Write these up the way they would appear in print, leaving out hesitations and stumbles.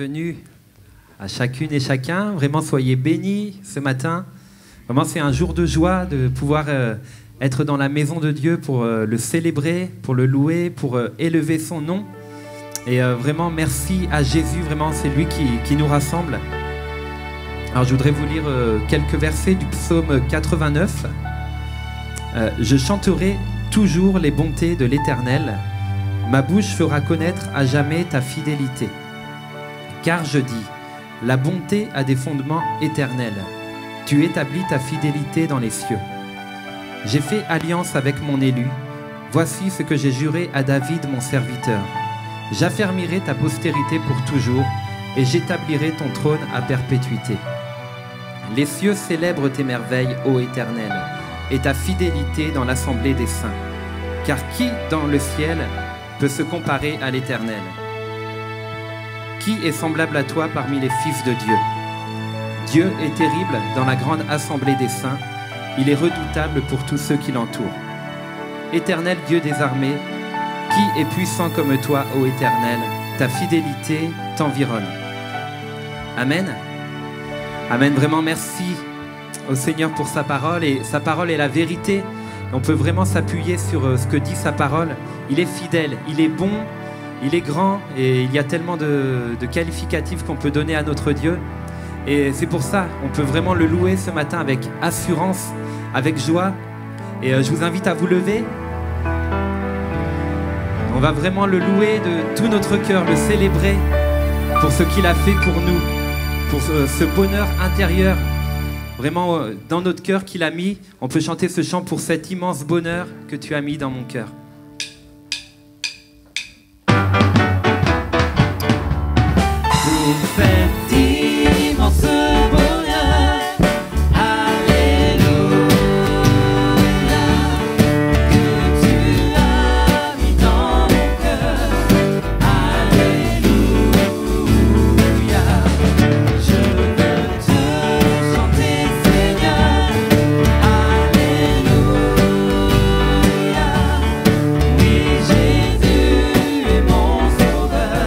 bienvenue à chacune et chacun. Vraiment, soyez bénis ce matin. Vraiment, c'est un jour de joie de pouvoir être dans la maison de Dieu pour le célébrer, pour le louer, pour élever son nom. Et vraiment, merci à Jésus. Vraiment, c'est lui qui nous rassemble. Alors, je voudrais vous lire quelques versets du psaume 89. Je chanterai toujours les bontés de l'Éternel. Ma bouche fera connaître à jamais ta fidélité. Car je dis, la bonté a des fondements éternels. Tu établis ta fidélité dans les cieux. J'ai fait alliance avec mon élu. Voici ce que j'ai juré à David, mon serviteur. J'affermirai ta postérité pour toujours, et j'établirai ton trône à perpétuité. Les cieux célèbrent tes merveilles, ô Éternel, et ta fidélité dans l'assemblée des saints. Car qui dans le ciel peut se comparer à l'Éternel? Qui est semblable à toi parmi les fils de Dieu? Dieu est terrible dans la grande assemblée des saints. Il est redoutable pour tous ceux qui l'entourent. Éternel Dieu des armées, qui est puissant comme toi, ô Éternel? Ta fidélité t'environne. Amen. Amen. Vraiment, merci au Seigneur pour sa parole. Et sa parole est la vérité. On peut vraiment s'appuyer sur ce que dit sa parole. Il est fidèle, il est bon, il est grand. Et il y a tellement de qualificatifs qu'on peut donner à notre Dieu. Et c'est pour ça, on peut vraiment le louer ce matin avec assurance, avec joie. Et je vous invite à vous lever. On va vraiment le louer de tout notre cœur, le célébrer pour ce qu'il a fait pour nous, pour ce bonheur intérieur, vraiment dans notre cœur qu'il a mis. On peut chanter ce chant pour cet immense bonheur que tu as mis dans mon cœur. Pour cet immense bonheur, alléluia, que tu as mis dans mon cœur, alléluia. Je veux te chanter, Seigneur, alléluia. Oui, Jésus est mon sauveur,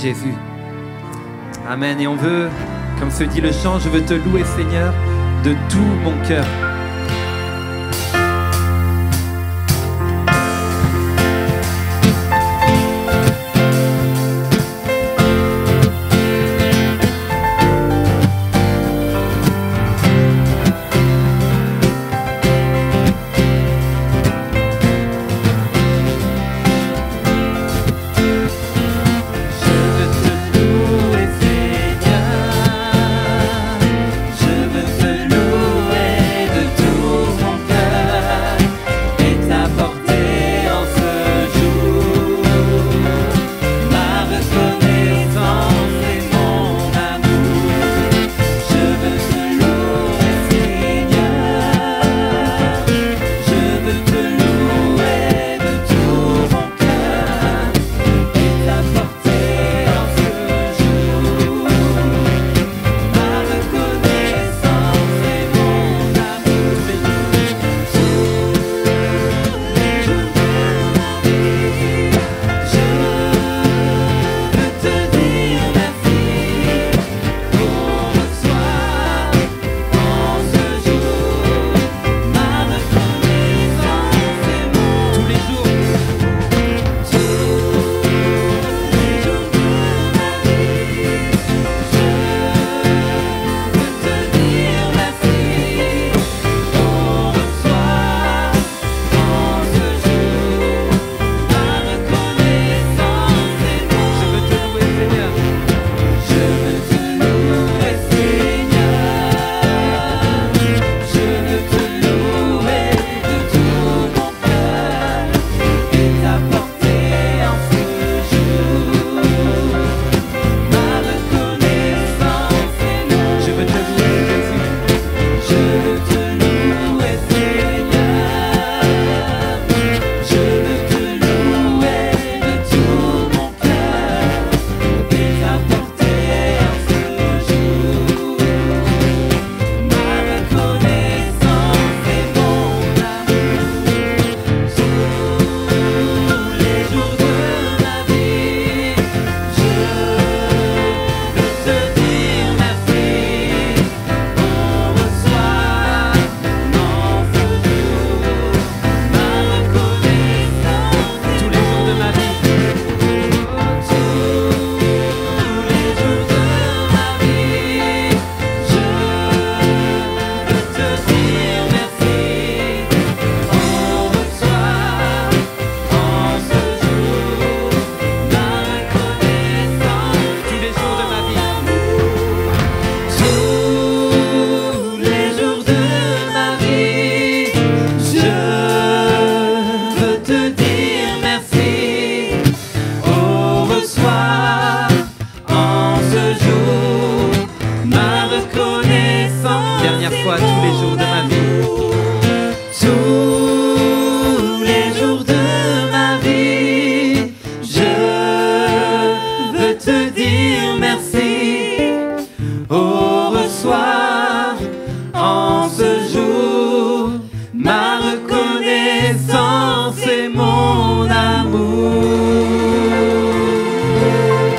Jésus. Amen. Et on veut, comme se dit le chant, je veux te louer, Seigneur, de tout mon cœur.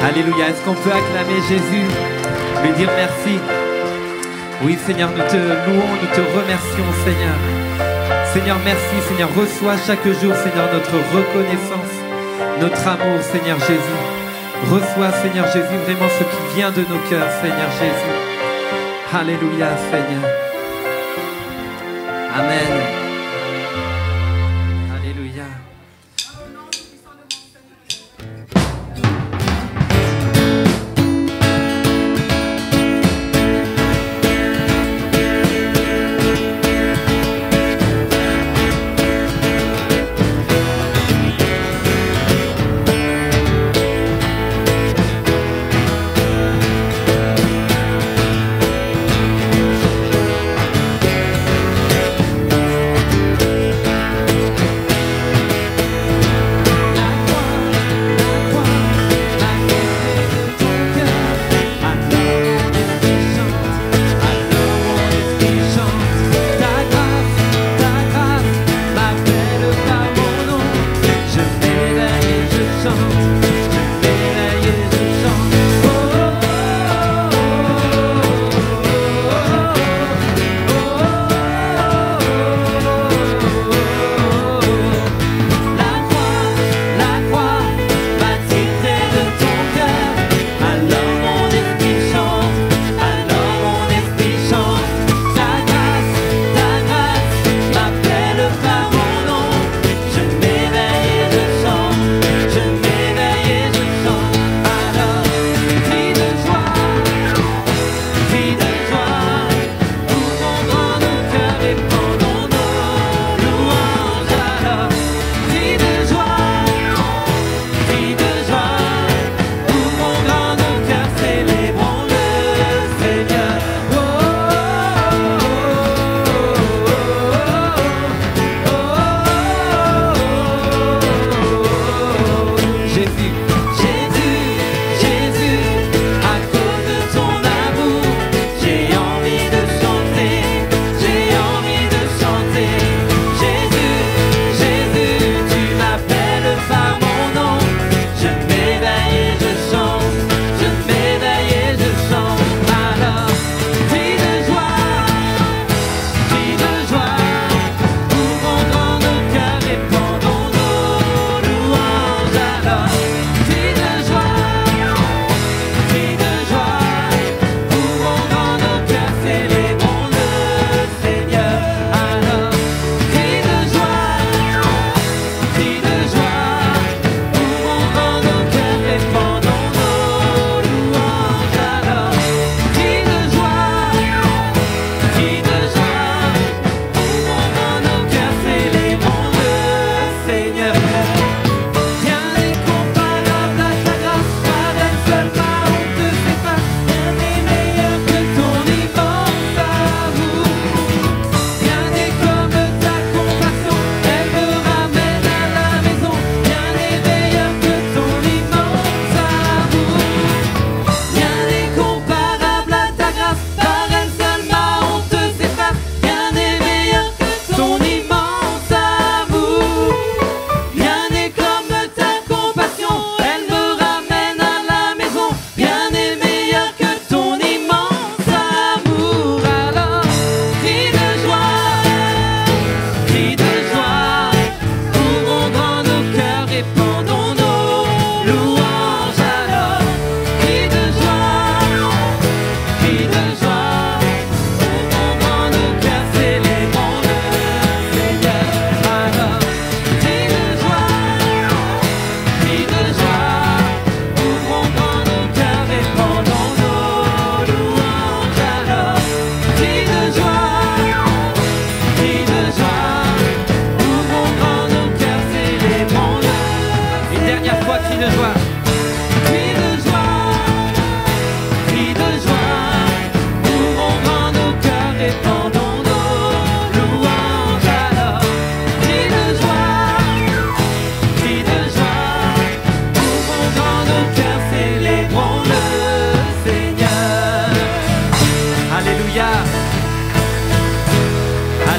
Alléluia. Est-ce qu'on peut acclamer Jésus, lui dire merci? Oui, Seigneur, nous te louons, nous te remercions, Seigneur. Seigneur, merci, Seigneur. Reçois chaque jour, Seigneur, notre reconnaissance, notre amour, Seigneur Jésus. Reçois, Seigneur Jésus, vraiment ce qui vient de nos cœurs, Seigneur Jésus. Alléluia, Seigneur. Amen. Alléluia.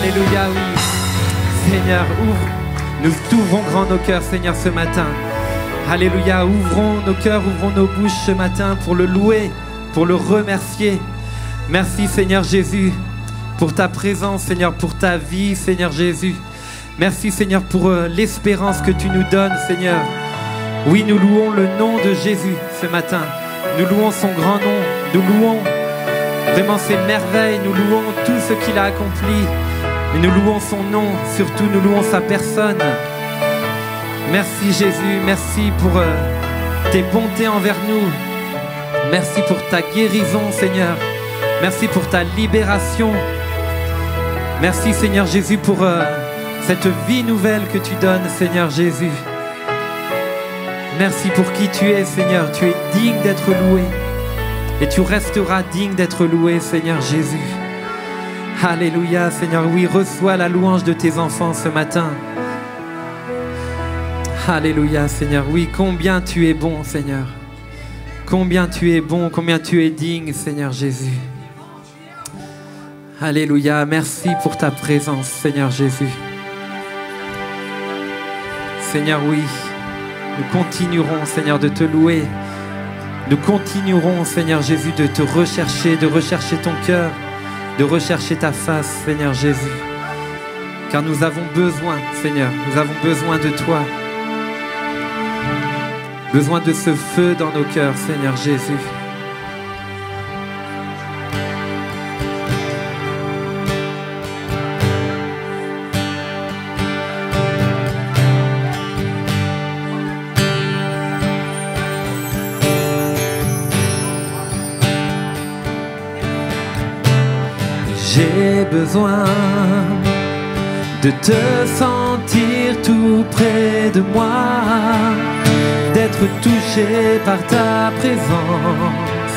Alléluia, oui. Seigneur, Nous t'ouvrons grand nos cœurs, Seigneur, ce matin. Alléluia, ouvrons nos cœurs, ouvrons nos bouches ce matin pour le louer, pour le remercier. Merci, Seigneur Jésus, pour ta présence, Seigneur, pour ta vie, Seigneur Jésus. Merci, Seigneur, pour l'espérance que tu nous donnes, Seigneur. Oui, nous louons le nom de Jésus ce matin. Nous louons son grand nom. Nous louons vraiment ses merveilles. Nous louons tout ce qu'il a accompli. Mais nous louons son nom. Surtout, nous louons sa personne. Merci, Jésus. Merci pour tes bontés envers nous. Merci pour ta guérison, Seigneur. Merci pour ta libération. Merci, Seigneur Jésus, pour cette vie nouvelle que tu donnes, Seigneur Jésus. Merci pour qui tu es, Seigneur. Tu es digne d'être loué. Et tu resteras digne d'être loué, Seigneur Jésus. Alléluia, Seigneur. Oui, reçois la louange de tes enfants ce matin. Alléluia, Seigneur. Oui, combien tu es bon, Seigneur. Combien tu es bon, combien tu es digne, Seigneur Jésus. Alléluia. Merci pour ta présence, Seigneur Jésus. Seigneur, oui. Nous continuerons, Seigneur, de te louer. Nous continuerons, Seigneur Jésus, de te rechercher, de rechercher ton cœur, de rechercher ta face, Seigneur Jésus. Car nous avons besoin, Seigneur, nous avons besoin de toi. Besoin de ce feu dans nos cœurs, Seigneur Jésus. J'ai besoin de te sentir tout près de moi, d'être touché par ta présence,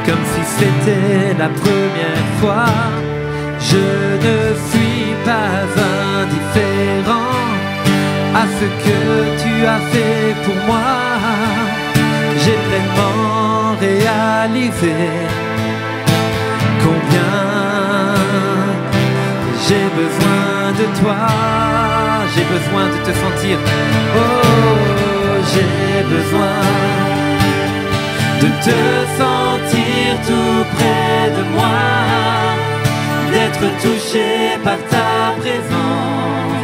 comme si c'était la première fois. Je ne suis pas indifférent à ce que tu as fait pour moi. J'ai pleinement réalisé combien j'ai besoin de toi, j'ai besoin de te sentir. Oh, j'ai besoin de te sentir tout près de moi, d'être touché par ta présence,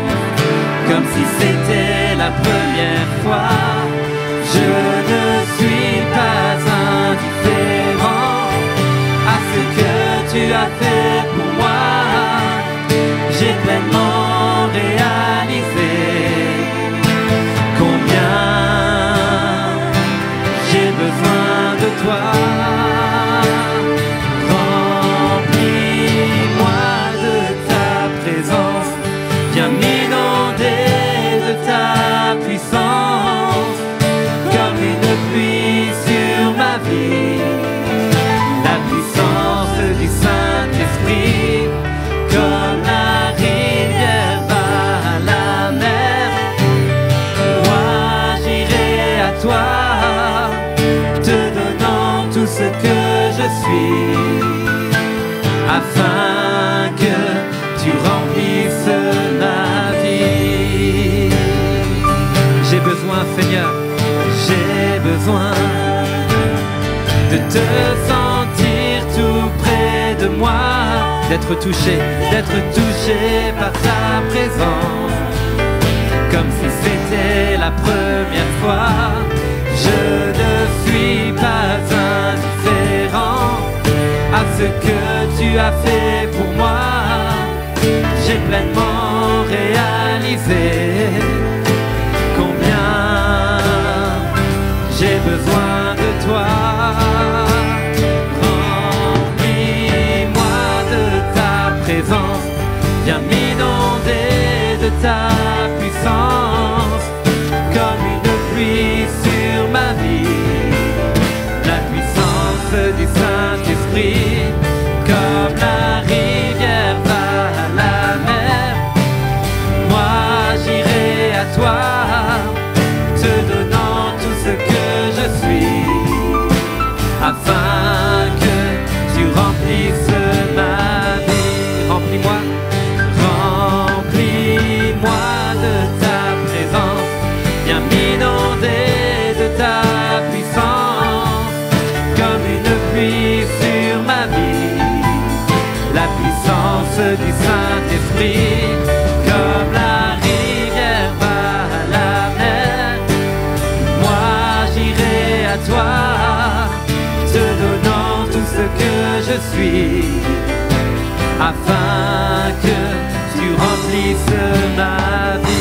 comme si c'était la première fois. Je ne suis pas indifférent à ce que tu as fait pour moi. J'ai pleinement réalisé combien j'ai besoin de toi. Remplis-moi de ta présence, viens m'inonder de ta puissance, comme une pluie sur ma vie, la puissance du Saint-Esprit, comme la rivière va à la mer. Moi j'irai à toi, te donnant tout ce que je suis, afin que tu remplisses ma vie. J'ai besoin, Seigneur, j'ai besoin de te sentir tout près de moi, d'être touché par ta présence, comme si c'était la première fois. Je ne suis pas indifférent à ce que tu as fait pour moi. J'ai pleinement réalisé combien j'ai besoin de toi. Viens m'inonder de ta puissance, comme une pluie sur ma vie, la puissance du Saint-Esprit, comme la rivière va à la mer. Moi j'irai à toi, te donnant tout ce que je suis, afin que tu remplisses ma vie. Remplis-moi de ta suis, afin que tu remplisses ma vie.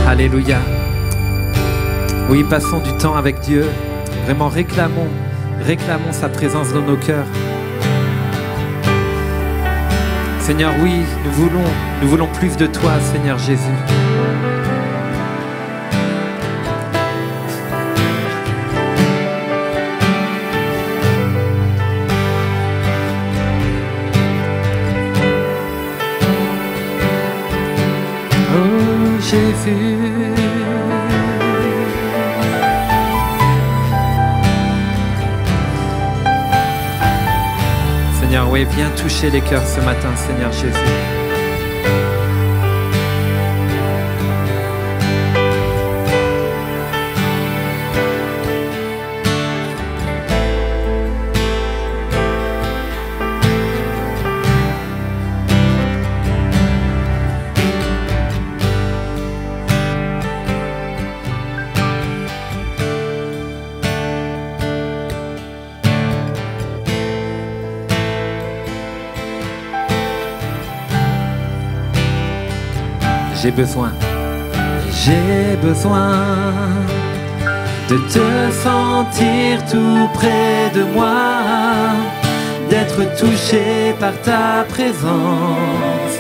Alléluia. Oui, passons du temps avec Dieu. Vraiment réclamons sa présence dans nos cœurs. Seigneur, oui, nous voulons plus de toi, Seigneur Jésus. Oh Jésus. Seigneur, oui, viens toucher les cœurs ce matin, Seigneur Jésus. J'ai besoin de te sentir tout près de moi, d'être touché par ta présence,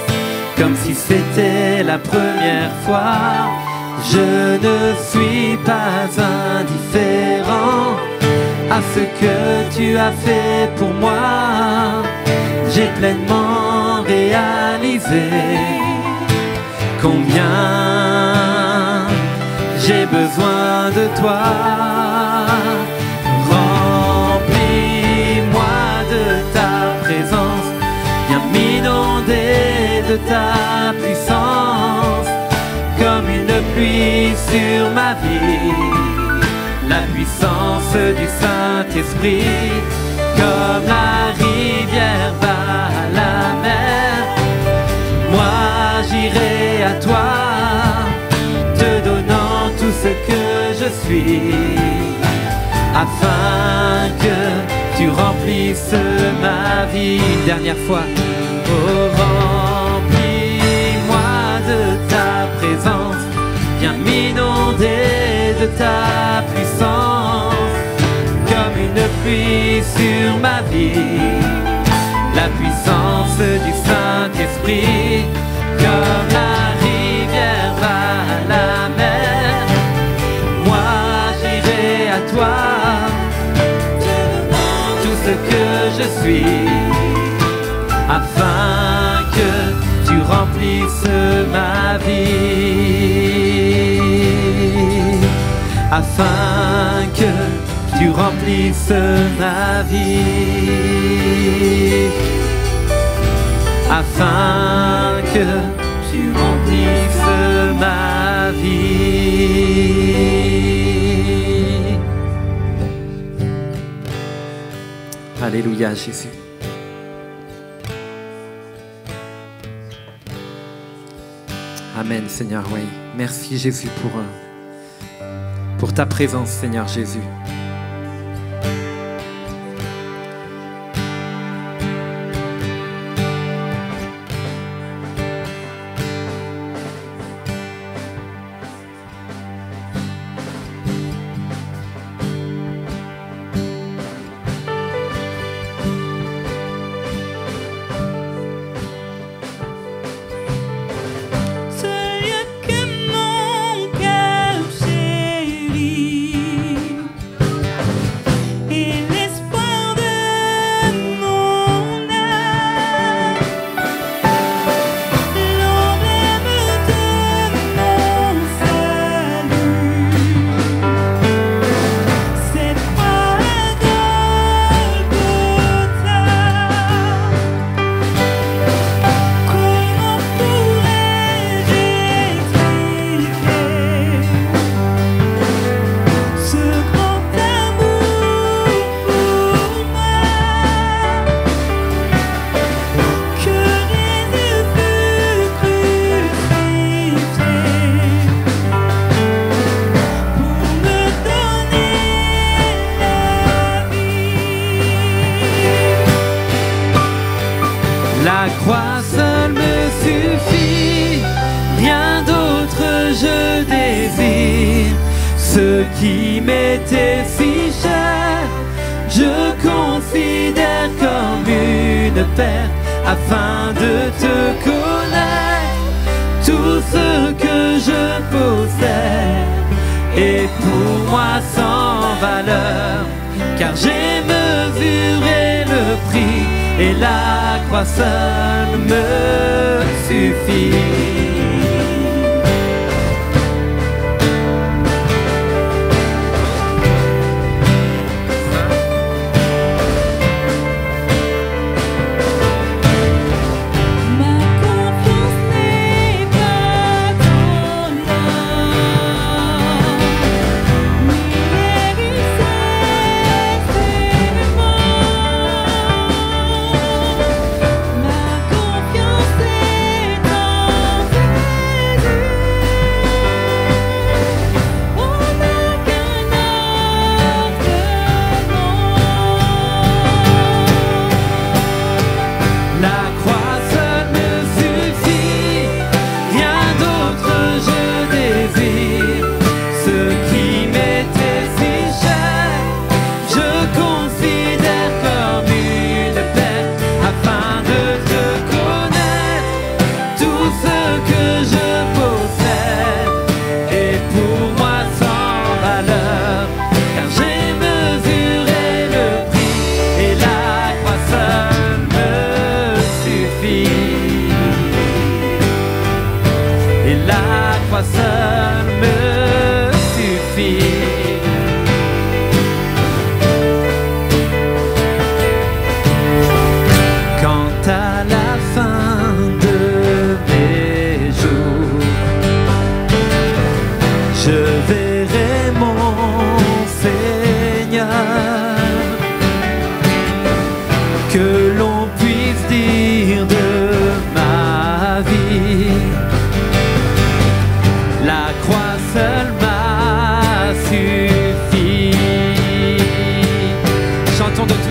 comme si c'était la première fois. Je ne suis pas indifférent à ce que tu as fait pour moi. J'ai pleinement réalisé combien j'ai besoin de toi. Remplis-moi de ta présence, viens m'inonder de ta puissance, comme une pluie sur ma vie, la puissance du Saint-Esprit, comme la rivière va à la mer. Moi j'irai à toi, te donnant tout ce que je suis, afin que tu remplisses ma vie. Une dernière fois. Oh, remplis-moi de ta présence, viens m'inonder de ta puissance, comme une pluie sur ma vie, la puissance du Saint-Esprit, comme la rivière va à la mer. Moi j'irai à toi, tout ce que je suis, afin que tu remplisses ma vie, afin que tu remplisses ma vie, afin que tu remplisses ma vie. Alléluia, Jésus. Amen, Seigneur, oui. Merci, Jésus, pour ta présence, Seigneur Jésus. ce qui m'était si cher, je considère comme une perte afin de te connaître. Tout ce que je possède est pour moi sans valeur, car j'ai mesuré le prix et la croix seule me suffit.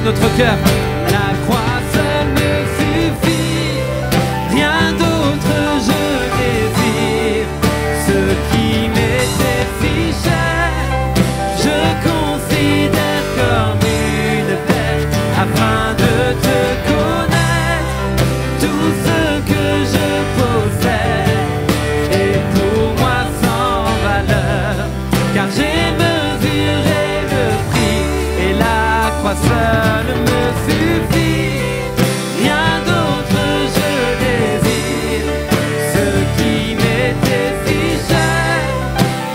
Notre cœur, la croix seule me suffit, rien d'autre je désire. Ce qui m'était si cher, je considère comme une perte afin de te connaître. Tout ce que je possède est pour moi sans valeur, car j'ai mesuré le prix et la croix seule me suffit, rien d'autre je désire. Ce qui m'était si cher,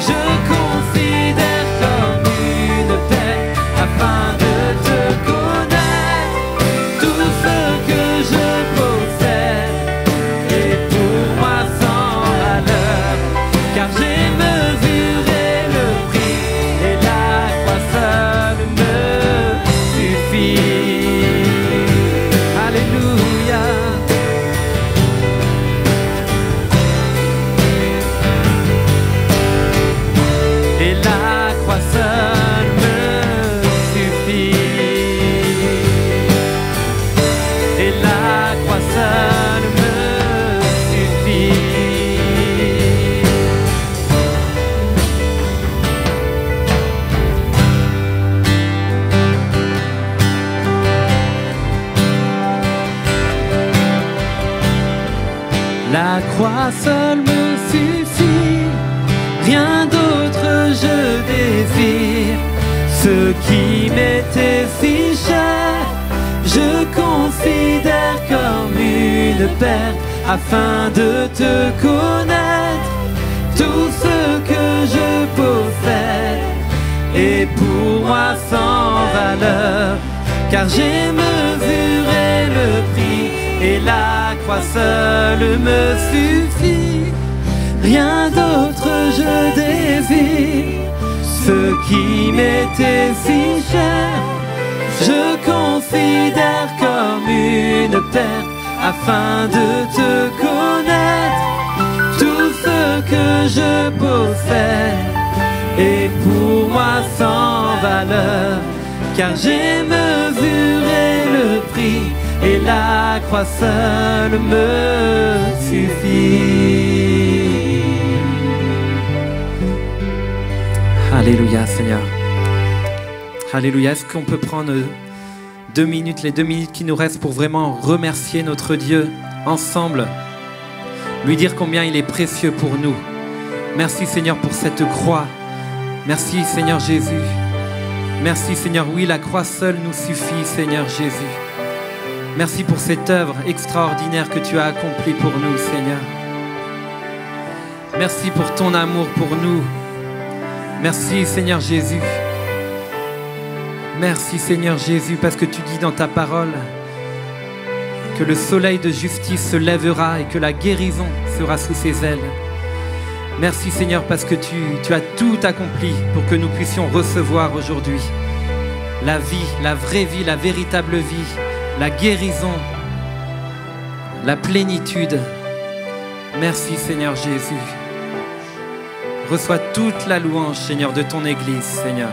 je considère comme une perte afin de te connaître. Tout ce que je possède est pour moi sans valeur, car j'ai mesuré le prix et la croix seule me suffit. Alléluia. Et la croix seule me suffit. Et la croix seule me suffit. La croix seule me suffit, rien d'autre je désire. Ce qui m'était si cher, je considère comme une perte afin de te connaître. Tout ce que je possède est pour moi sans valeur, car j'ai mesuré le prix et la croix seule me suffit. Rien d'autre je désire. Ce qui m'était si cher, je considère comme une perte afin de te connaître. Tout ce que je possède est pour moi sans valeur, car j'ai mesuré le prix et la croix seule me suffit. Alléluia, Seigneur. Alléluia. Est-ce qu'on peut prendre 2 minutes, les 2 minutes qui nous restent pour vraiment remercier notre Dieu ensemble, lui dire combien il est précieux pour nous. Merci Seigneur pour cette croix. Merci Seigneur Jésus. Merci Seigneur, oui, la croix seule nous suffit Seigneur Jésus. Merci pour cette œuvre extraordinaire que tu as accomplie pour nous Seigneur. Merci pour ton amour pour nous. Merci Seigneur Jésus. Merci Seigneur Jésus parce que tu dis dans ta parole que le soleil de justice se lèvera et que la guérison sera sous ses ailes. Merci Seigneur parce que tu as tout accompli pour que nous puissions recevoir aujourd'hui la vie, la vraie vie, la véritable vie, la guérison, la plénitude. Merci Seigneur Jésus. Reçois toute la louange Seigneur de ton Église Seigneur.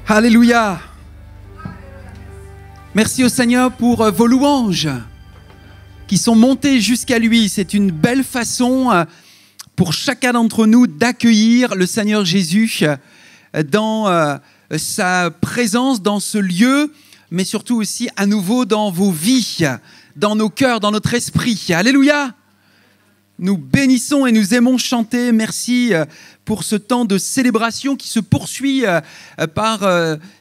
Alléluia. Merci au Seigneur pour vos louanges qui sont montées jusqu'à lui. C'est une belle façon pour chacun d'entre nous d'accueillir le Seigneur Jésus dans sa présence, dans ce lieu, mais surtout aussi à nouveau dans vos vies, dans nos cœurs, dans notre esprit. Alléluia. Nous bénissons et nous aimons chanter. Merci pour ce temps de célébration qui se poursuit par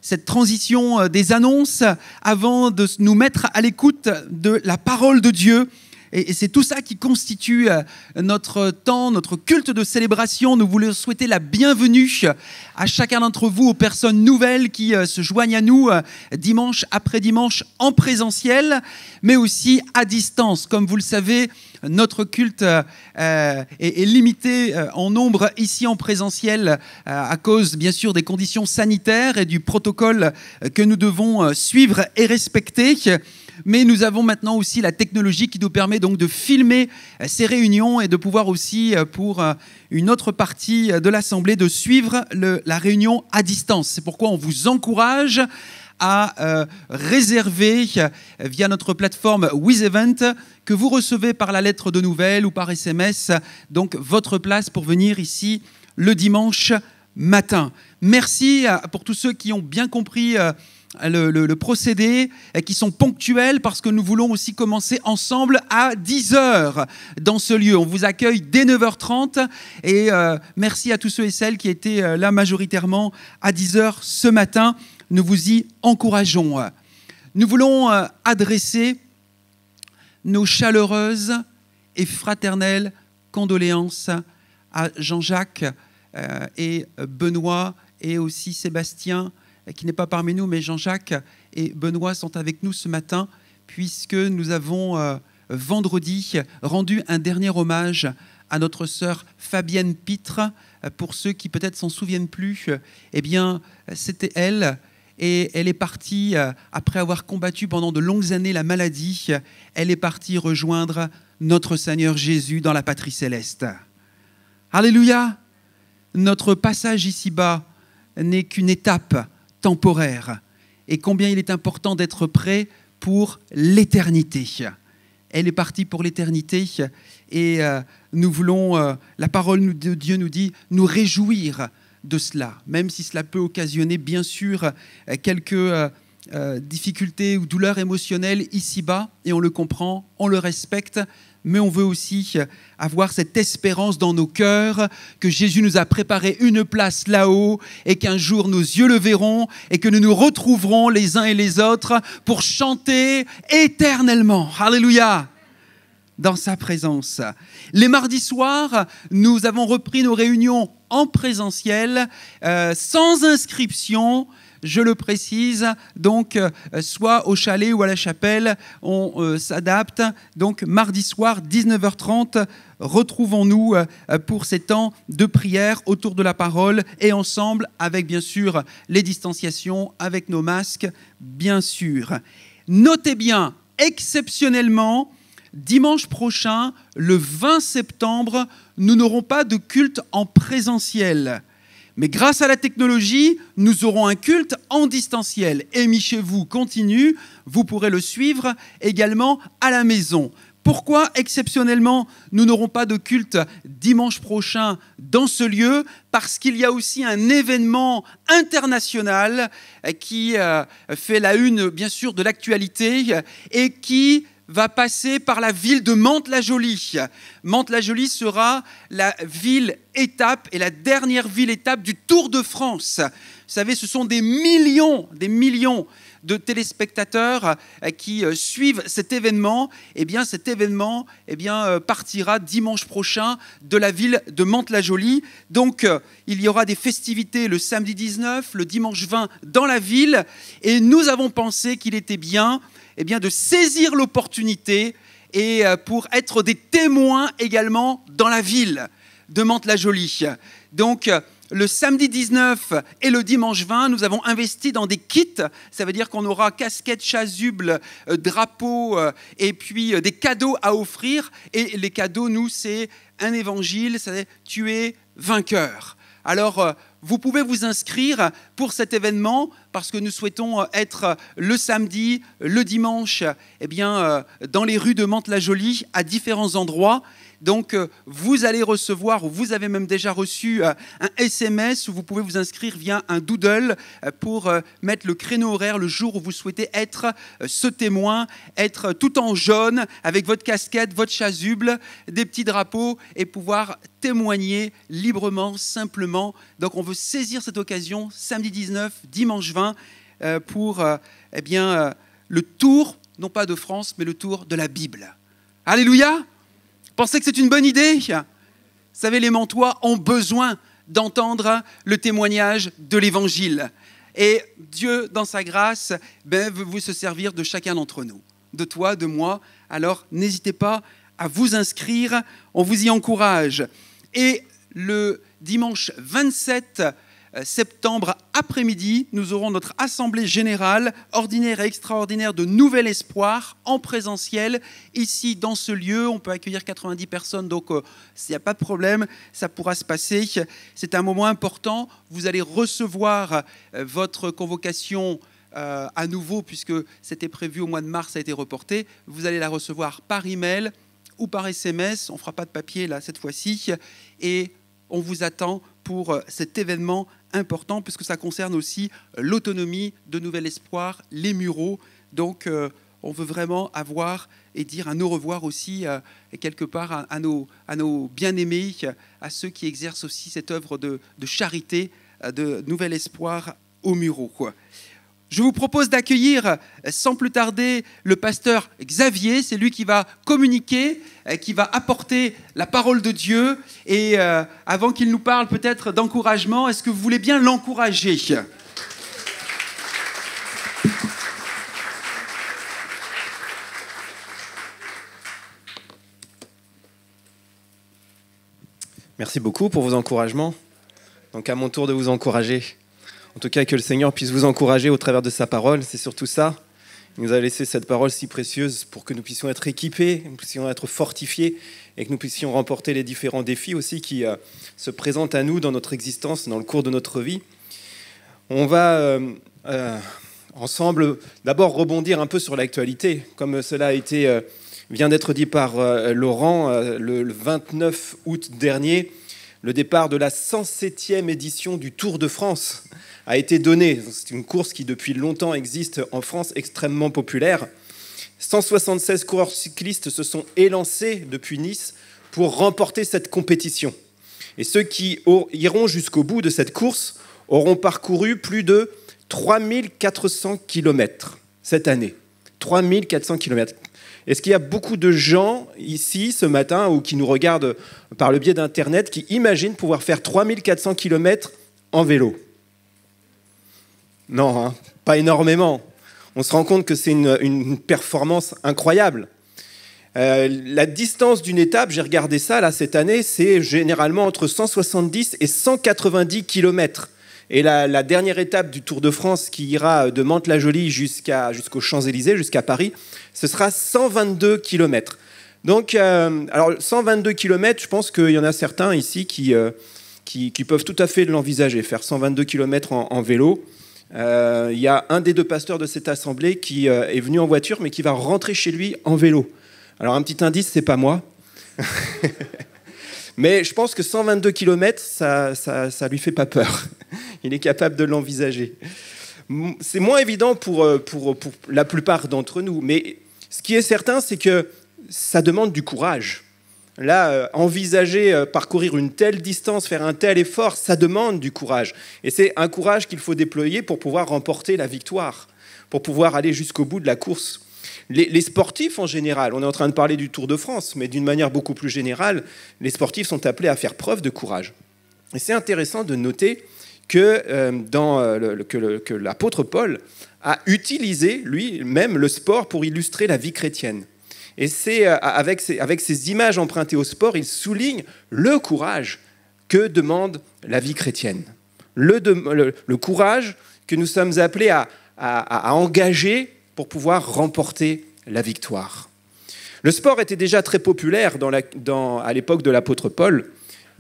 cette transition des annonces avant de nous mettre à l'écoute de la parole de Dieu. Et c'est tout ça qui constitue notre temps, notre culte de célébration. Nous voulons souhaiter la bienvenue à chacun d'entre vous, aux personnes nouvelles qui se joignent à nous dimanche après dimanche en présentiel, mais aussi à distance. Comme vous le savez, notre culte est limité en nombre ici en présentiel à cause, bien sûr, des conditions sanitaires et du protocole que nous devons suivre et respecter. Mais nous avons maintenant aussi la technologie qui nous permet donc de filmer ces réunions et de pouvoir aussi, pour une autre partie de l'Assemblée, de suivre la réunion à distance. C'est pourquoi on vous encourage à réserver via notre plateforme WizEvent que vous recevez par la lettre de nouvelles ou par SMS, donc votre place pour venir ici le dimanche matin. Merci pour tous ceux qui ont bien compris le procédé, qui sont ponctuels parce que nous voulons aussi commencer ensemble à 10h dans ce lieu. On vous accueille dès 9h30 et merci à tous ceux et celles qui étaient là majoritairement à 10h ce matin. Nous vous y encourageons. Nous voulons adresser nos chaleureuses et fraternelles condoléances à Jean-Jacques et Benoît et aussi Sébastien, qui n'est pas parmi nous, mais Jean-Jacques et Benoît sont avec nous ce matin, puisque nous avons vendredi rendu un dernier hommage à notre sœur Fabienne Pitre. Pour ceux qui peut-être s'en souviennent plus, eh bien, c'était elle. Et elle est partie, après avoir combattu pendant de longues années la maladie, elle est partie rejoindre notre Seigneur Jésus dans la patrie céleste. Alléluia! Notre passage ici-bas n'est qu'une étape temporaire. Et combien il est important d'être prêt pour l'éternité. Elle est partie pour l'éternité et nous voulons, la parole de Dieu nous dit, nous réjouir de cela, même si cela peut occasionner bien sûr quelques difficultés ou douleurs émotionnelles ici-bas, et on le comprend, on le respecte, mais on veut aussi avoir cette espérance dans nos cœurs que Jésus nous a préparé une place là-haut et qu'un jour nos yeux le verront et que nous nous retrouverons les uns et les autres pour chanter éternellement. Alléluia! Dans sa présence. Les mardis soirs, nous avons repris nos réunions en présentiel, sans inscription, je le précise, donc soit au chalet ou à la chapelle, on s'adapte. Donc mardi soir, 19h30, retrouvons-nous pour ces temps de prière autour de la parole et ensemble avec bien sûr les distanciations, avec nos masques, bien sûr. Notez bien, exceptionnellement, dimanche prochain, le 20 septembre, nous n'aurons pas de culte en présentiel. Mais grâce à la technologie, nous aurons un culte en distanciel. Aimez chez vous continue, vous pourrez le suivre également à la maison. Pourquoi, exceptionnellement, nous n'aurons pas de culte dimanche prochain dans ce lieu? Parce qu'il y a aussi un événement international qui fait la une, bien sûr, de l'actualité et qui va passer par la ville de Mantes-la-Jolie. Mantes-la-Jolie sera la ville-étape et la dernière ville-étape du Tour de France. Vous savez, ce sont des millions de téléspectateurs qui suivent cet événement. Eh bien, cet événement partira dimanche prochain de la ville de Mantes-la-Jolie. Donc, il y aura des festivités le samedi 19, le dimanche 20 dans la ville. Et nous avons pensé qu'il était bien de saisir l'opportunité et pour être des témoins également dans la ville de Mantes-la-Jolie. Donc, le samedi 19 et le dimanche 20, nous avons investi dans des kits. Ça veut dire qu'on aura casquettes, chasubles, drapeaux et puis des cadeaux à offrir. Et les cadeaux, nous, c'est un évangile, c'est « Tu es vainqueur ». Alors, vous pouvez vous inscrire pour cet événement parce que nous souhaitons être le samedi, le dimanche, dans les rues de Mantes-la-Jolie à différents endroits. Donc, vous allez recevoir, ou vous avez même déjà reçu un SMS où vous pouvez vous inscrire via un doodle pour mettre le créneau horaire le jour où vous souhaitez être ce témoin, être tout en jaune avec votre casquette, votre chasuble, des petits drapeaux et pouvoir témoigner librement, simplement. Donc, on veut saisir cette occasion, samedi 19, dimanche 20, pour le tour, non pas de France, mais le tour de la Bible. Alléluia! Pensez que c'est une bonne idée? Vous savez, les Mantois ont besoin d'entendre le témoignage de l'Évangile. Et Dieu, dans sa grâce, veut vous se servir de chacun d'entre nous, de toi, de moi. Alors, n'hésitez pas à vous inscrire, on vous y encourage. Et le dimanche 27 septembre après-midi, nous aurons notre assemblée générale ordinaire et extraordinaire de Nouvel Espoir en présentiel. Ici, dans ce lieu, on peut accueillir 90 personnes, donc s'il n'y a pas de problème, ça pourra se passer. C'est un moment important. Vous allez recevoir votre convocation à nouveau, puisque c'était prévu au mois de mars, ça a été reporté. Vous allez la recevoir par email ou par SMS. On ne fera pas de papier là cette fois-ci. Et on vous attend pour cet événement important, puisque ça concerne aussi l'autonomie de Nouvel Espoir, les Mureaux. Donc, on veut vraiment avoir et dire un au revoir aussi, quelque part, à nos bien-aimés, à ceux qui exercent aussi cette œuvre de charité de Nouvel Espoir aux Mureaux, quoi. Je vous propose d'accueillir sans plus tarder le pasteur Xavier. C'est lui qui va communiquer, qui va apporter la parole de Dieu. Et avant qu'il nous parle peut-être d'encouragement, est-ce que vous voulez bien l'encourager ? Merci beaucoup pour vos encouragements. Donc à mon tour de vous encourager. En tout cas, que le Seigneur puisse vous encourager au travers de sa parole, c'est surtout ça. Il nous a laissé cette parole si précieuse pour que nous puissions être équipés, que nous puissions être fortifiés et que nous puissions remporter les différents défis aussi qui se présentent à nous dans notre existence, dans le cours de notre vie. On va ensemble d'abord rebondir un peu sur l'actualité, comme cela a été, vient d'être dit par Laurent le 29 août dernier. Le départ de la 107e édition du Tour de France a été donné. C'est une course qui, depuis longtemps, existe en France, extrêmement populaire. 176 coureurs cyclistes se sont élancés depuis Nice pour remporter cette compétition. Et ceux qui iront jusqu'au bout de cette course auront parcouru plus de 3400 km cette année. 3400 km. Est-ce qu'il y a beaucoup de gens ici ce matin ou qui nous regardent par le biais d'Internet qui imaginent pouvoir faire 3400 km en vélo ? Non, hein, pas énormément. On se rend compte que c'est une performance incroyable. La distance d'une étape, j'ai regardé ça là, cette année, c'est généralement entre 170 et 190 km. Et la dernière étape du Tour de France qui ira de Mantes-la-Jolie jusqu'aux Champs-Élysées, jusqu'à Paris, ce sera 122 km. Donc, alors 122 km, je pense qu'il y en a certains ici qui peuvent tout à fait l'envisager, faire 122 km en vélo. Il y a un des deux pasteurs de cette assemblée qui est venu en voiture, mais qui va rentrer chez lui en vélo. Alors un petit indice, c'est pas moi. Mais je pense que 122 km, ça lui fait pas peur. Il est capable de l'envisager. C'est moins évident pour la plupart d'entre nous. Mais ce qui est certain, c'est que ça demande du courage. Là, envisager parcourir une telle distance, faire un tel effort, ça demande du courage. Et c'est un courage qu'il faut déployer pour pouvoir remporter la victoire, pour pouvoir aller jusqu'au bout de la course. Les sportifs en général, on est en train de parler du Tour de France, mais d'une manière beaucoup plus générale, les sportifs sont appelés à faire preuve de courage. Et c'est intéressant de noter que l'apôtre Paul a utilisé lui-même le sport pour illustrer la vie chrétienne. Et c'est avec ces images empruntées au sport, il souligne le courage que demande la vie chrétienne. Le courage que nous sommes appelés à engager pour pouvoir remporter la victoire. Le sport était déjà très populaire à l'époque de l'apôtre Paul,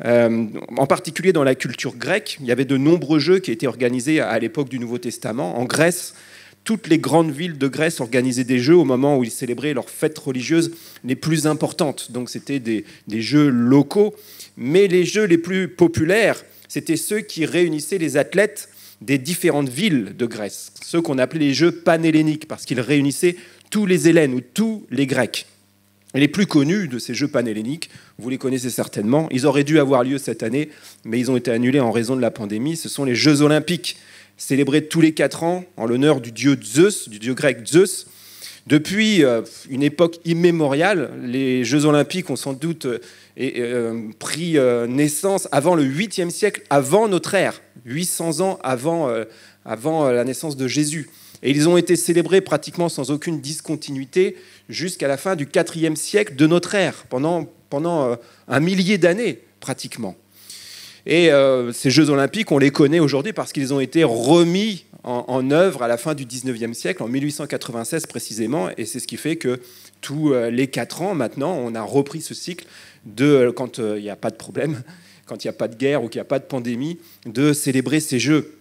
en particulier dans la culture grecque. Il y avait de nombreux jeux qui étaient organisés à l'époque du Nouveau Testament. En Grèce, toutes les grandes villes de Grèce organisaient des jeux au moment où ils célébraient leurs fêtes religieuses les plus importantes. Donc c'était des jeux locaux, mais les jeux les plus populaires, c'était ceux qui réunissaient les athlètes des différentes villes de Grèce, ceux qu'on appelait les jeux panhelléniques, parce qu'ils réunissaient tous les Hellènes ou tous les Grecs. Et les plus connus de ces jeux panhelléniques, vous les connaissez certainement, ils auraient dû avoir lieu cette année, mais ils ont été annulés en raison de la pandémie. Ce sont les Jeux olympiques, célébrés tous les 4 ans en l'honneur du dieu Zeus, du dieu grec Zeus. Depuis une époque immémoriale, les Jeux olympiques ont sans doute pris naissance avant le 8e siècle, avant notre ère, 800 ans avant la naissance de Jésus. Et ils ont été célébrés pratiquement sans aucune discontinuité jusqu'à la fin du 4e siècle de notre ère, pendant un millier d'années pratiquement. Et ces Jeux olympiques, on les connaît aujourd'hui parce qu'ils ont été remis en œuvre à la fin du 19e siècle, en 1896 précisément, et c'est ce qui fait que tous les 4 ans maintenant, on a repris ce cycle quand il n'y a pas de problème, quand il n'y a pas de guerre ou qu'il n'y a pas de pandémie, de célébrer ces Jeux.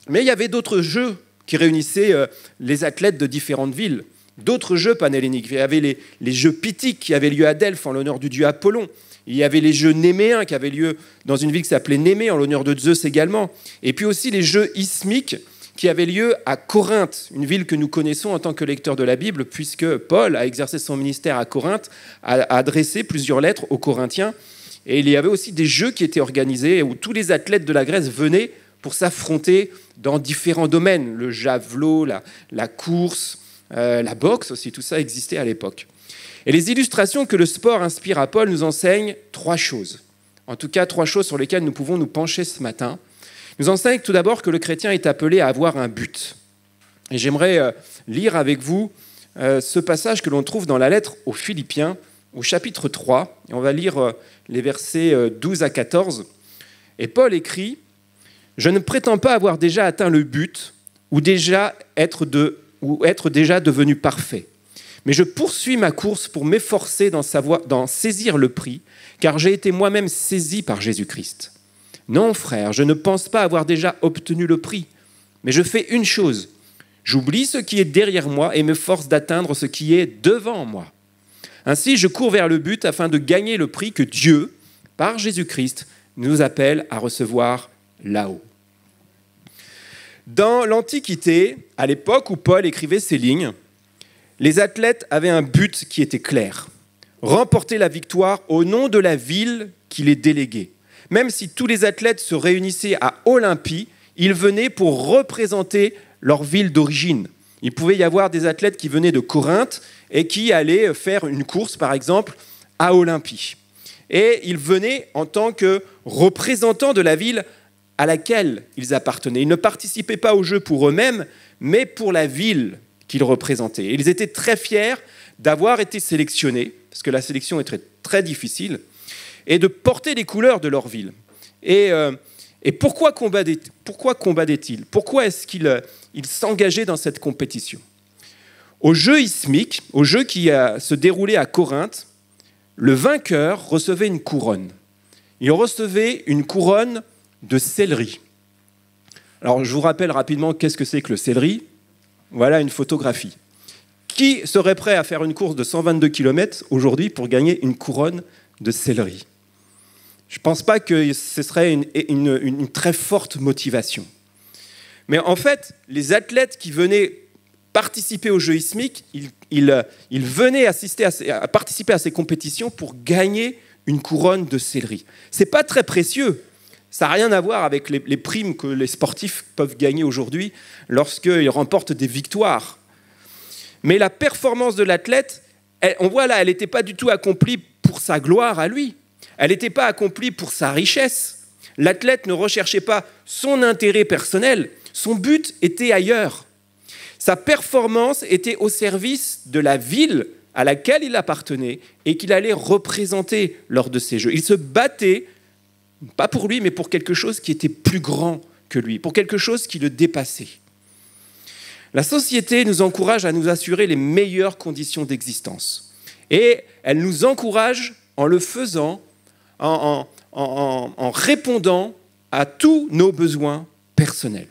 Mais il y avait d'autres Jeux qui réunissaient les athlètes de différentes villes, d'autres Jeux panhelléniques. Il y avait les Jeux pythiques qui avaient lieu à Delphes en l'honneur du dieu Apollon. Il y avait les Jeux néméens qui avaient lieu dans une ville qui s'appelait Némée en l'honneur de Zeus également. Et puis aussi les Jeux isthmiques qui avaient lieu à Corinthe, une ville que nous connaissons en tant que lecteurs de la Bible, puisque Paul a exercé son ministère à Corinthe, a adressé plusieurs lettres aux Corinthiens. Et il y avait aussi des Jeux qui étaient organisés où tous les athlètes de la Grèce venaient pour s'affronter dans différents domaines. Le javelot, la course, la boxe aussi, tout ça existait à l'époque. Et les illustrations que le sport inspire à Paul nous enseignent 3 choses. En tout cas, 3 choses sur lesquelles nous pouvons nous pencher ce matin. Nous enseignent tout d'abord que le chrétien est appelé à avoir un but. Et j'aimerais lire avec vous ce passage que l'on trouve dans la lettre aux Philippiens, au chapitre 3. Et on va lire les versets 12 à 14. Et Paul écrit « Je ne prétends pas avoir déjà atteint le but ou être déjà devenu parfait. Mais je poursuis ma course pour m'efforcer d'en saisir le prix, car j'ai été moi-même saisi par Jésus-Christ. Non, frère, je ne pense pas avoir déjà obtenu le prix, mais je fais une chose. J'oublie ce qui est derrière moi et m'efforce d'atteindre ce qui est devant moi. Ainsi, je cours vers le but afin de gagner le prix que Dieu, par Jésus-Christ, nous appelle à recevoir là-haut. » Dans l'Antiquité, à l'époque où Paul écrivait ces lignes, les athlètes avaient un but qui était clair. Remporter la victoire au nom de la ville qui les déléguait. Même si tous les athlètes se réunissaient à Olympie, ils venaient pour représenter leur ville d'origine. Il pouvait y avoir des athlètes qui venaient de Corinthe et qui allaient faire une course, par exemple, à Olympie. Et ils venaient en tant que représentants de la ville à laquelle ils appartenaient. Ils ne participaient pas aux Jeux pour eux-mêmes, mais pour la ville qu'ils représentaient. Et ils étaient très fiers d'avoir été sélectionnés, parce que la sélection est très, très difficile, et de porter les couleurs de leur ville. Et Et pourquoi combattait-il? Pourquoi est-ce qu'il s'engageait dans cette compétition? Au jeu ismique, au jeu qui se déroulait à Corinthe, le vainqueur recevait une couronne. Il recevait une couronne de céleri. Alors, je vous rappelle rapidement qu'est-ce que c'est que le céleri. Voilà une photographie. Qui serait prêt à faire une course de 122 km aujourd'hui pour gagner une couronne de céleri? Je ne pense pas que ce serait une très forte motivation. Mais en fait, les athlètes qui venaient participer aux Jeux ismiques, ils venaient à participer à ces compétitions pour gagner une couronne de céleri. Ce n'est pas très précieux. Ça n'a rien à voir avec les primes que les sportifs peuvent gagner aujourd'hui lorsqu'ils remportent des victoires. Mais la performance de l'athlète, on voit là, elle n'était pas du tout accomplie pour sa gloire à lui. Elle n'était pas accomplie pour sa richesse. L'athlète ne recherchait pas son intérêt personnel. Son but était ailleurs. Sa performance était au service de la ville à laquelle il appartenait et qu'il allait représenter lors de ces Jeux. Il se battait, pas pour lui, mais pour quelque chose qui était plus grand que lui, pour quelque chose qui le dépassait. La société nous encourage à nous assurer les meilleures conditions d'existence. Et elle nous encourage en le faisant, en répondant à tous nos besoins personnels.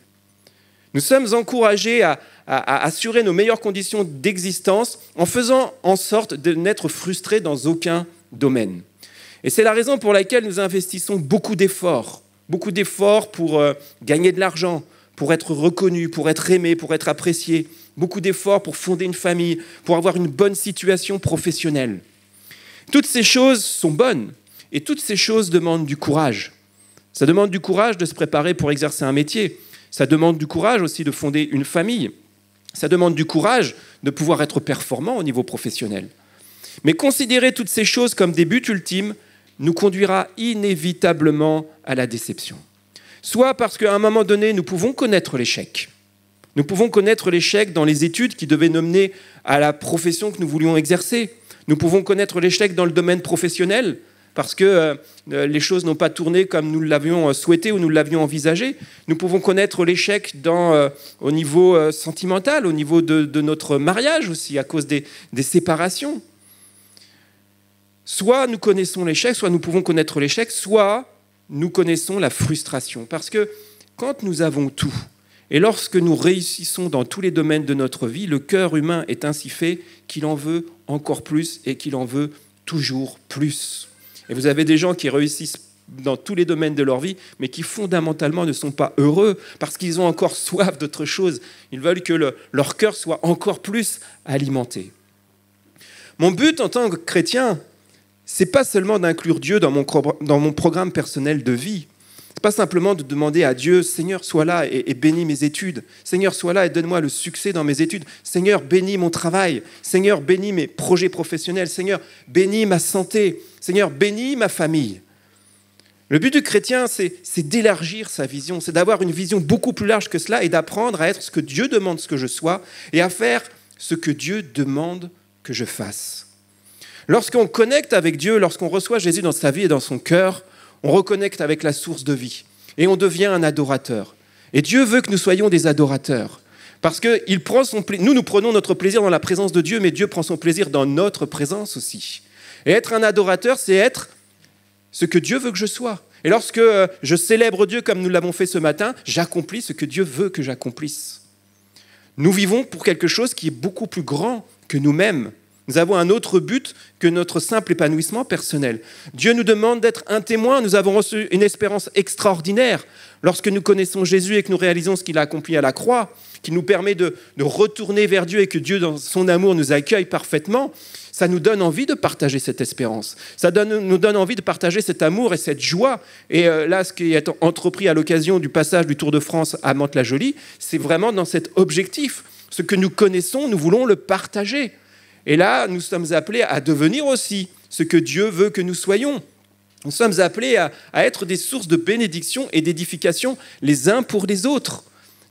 Nous sommes encouragés à assurer nos meilleures conditions d'existence en faisant en sorte de n'être frustrés dans aucun domaine. Et c'est la raison pour laquelle nous investissons beaucoup d'efforts pour gagner de l'argent, pour être reconnus, pour être aimés, pour être appréciés, beaucoup d'efforts pour fonder une famille, pour avoir une bonne situation professionnelle. Toutes ces choses sont bonnes et toutes ces choses demandent du courage. Ça demande du courage de se préparer pour exercer un métier. Ça demande du courage aussi de fonder une famille. Ça demande du courage de pouvoir être performant au niveau professionnel. Mais considérer toutes ces choses comme des buts ultimes nous conduira inévitablement à la déception. Soit parce qu'à un moment donné, nous pouvons connaître l'échec. Nous pouvons connaître l'échec dans les études qui devaient nous mener à la profession que nous voulions exercer. Nous pouvons connaître l'échec dans le domaine professionnel parce que les choses n'ont pas tourné comme nous l'avions souhaité ou nous l'avions envisagé. Nous pouvons connaître l'échec au niveau sentimental, au niveau de notre mariage aussi, à cause des séparations. Soit nous connaissons l'échec, soit nous pouvons connaître l'échec, soit nous connaissons la frustration. Parce que quand nous avons tout, et lorsque nous réussissons dans tous les domaines de notre vie, le cœur humain est ainsi fait qu'il en veut encore plus et qu'il en veut toujours plus. Et vous avez des gens qui réussissent dans tous les domaines de leur vie, mais qui fondamentalement ne sont pas heureux parce qu'ils ont encore soif d'autre chose. Ils veulent que leur cœur soit encore plus alimenté. Mon but en tant que chrétien, c'est pas seulement d'inclure Dieu dans mon programme personnel de vie. C'est pas simplement de demander à Dieu, Seigneur, sois là et bénis mes études. Seigneur, sois là et donne-moi le succès dans mes études. Seigneur, bénis mon travail. Seigneur, bénis mes projets professionnels. Seigneur, bénis ma santé. Seigneur, bénis ma famille. Le but du chrétien, c'est d'élargir sa vision, c'est d'avoir une vision beaucoup plus large que cela et d'apprendre à être ce que Dieu demande que je sois et à faire ce que Dieu demande que je fasse. Lorsqu'on connecte avec Dieu, lorsqu'on reçoit Jésus dans sa vie et dans son cœur, on reconnecte avec la source de vie et on devient un adorateur. Et Dieu veut que nous soyons des adorateurs parce que nous prenons notre plaisir dans la présence de Dieu, mais Dieu prend son plaisir dans notre présence aussi. Et être un adorateur, c'est être ce que Dieu veut que je sois. Et lorsque je célèbre Dieu comme nous l'avons fait ce matin, j'accomplis ce que Dieu veut que j'accomplisse. Nous vivons pour quelque chose qui est beaucoup plus grand que nous-mêmes. Nous avons un autre but que notre simple épanouissement personnel. Dieu nous demande d'être un témoin. Nous avons reçu une espérance extraordinaire lorsque nous connaissons Jésus et que nous réalisons ce qu'il a accompli à la croix, qui nous permet de retourner vers Dieu et que Dieu, dans son amour, nous accueille parfaitement. Ça nous donne envie de partager cette espérance. Ça nous donne envie de partager cet amour et cette joie. Et là, ce qui est entrepris à l'occasion du passage du Tour de France à Mantes-la-Jolie, c'est vraiment dans cet objectif. Ce que nous connaissons, nous voulons le partager. Et là, nous sommes appelés à devenir aussi ce que Dieu veut que nous soyons. Nous sommes appelés à être des sources de bénédiction et d'édification les uns pour les autres.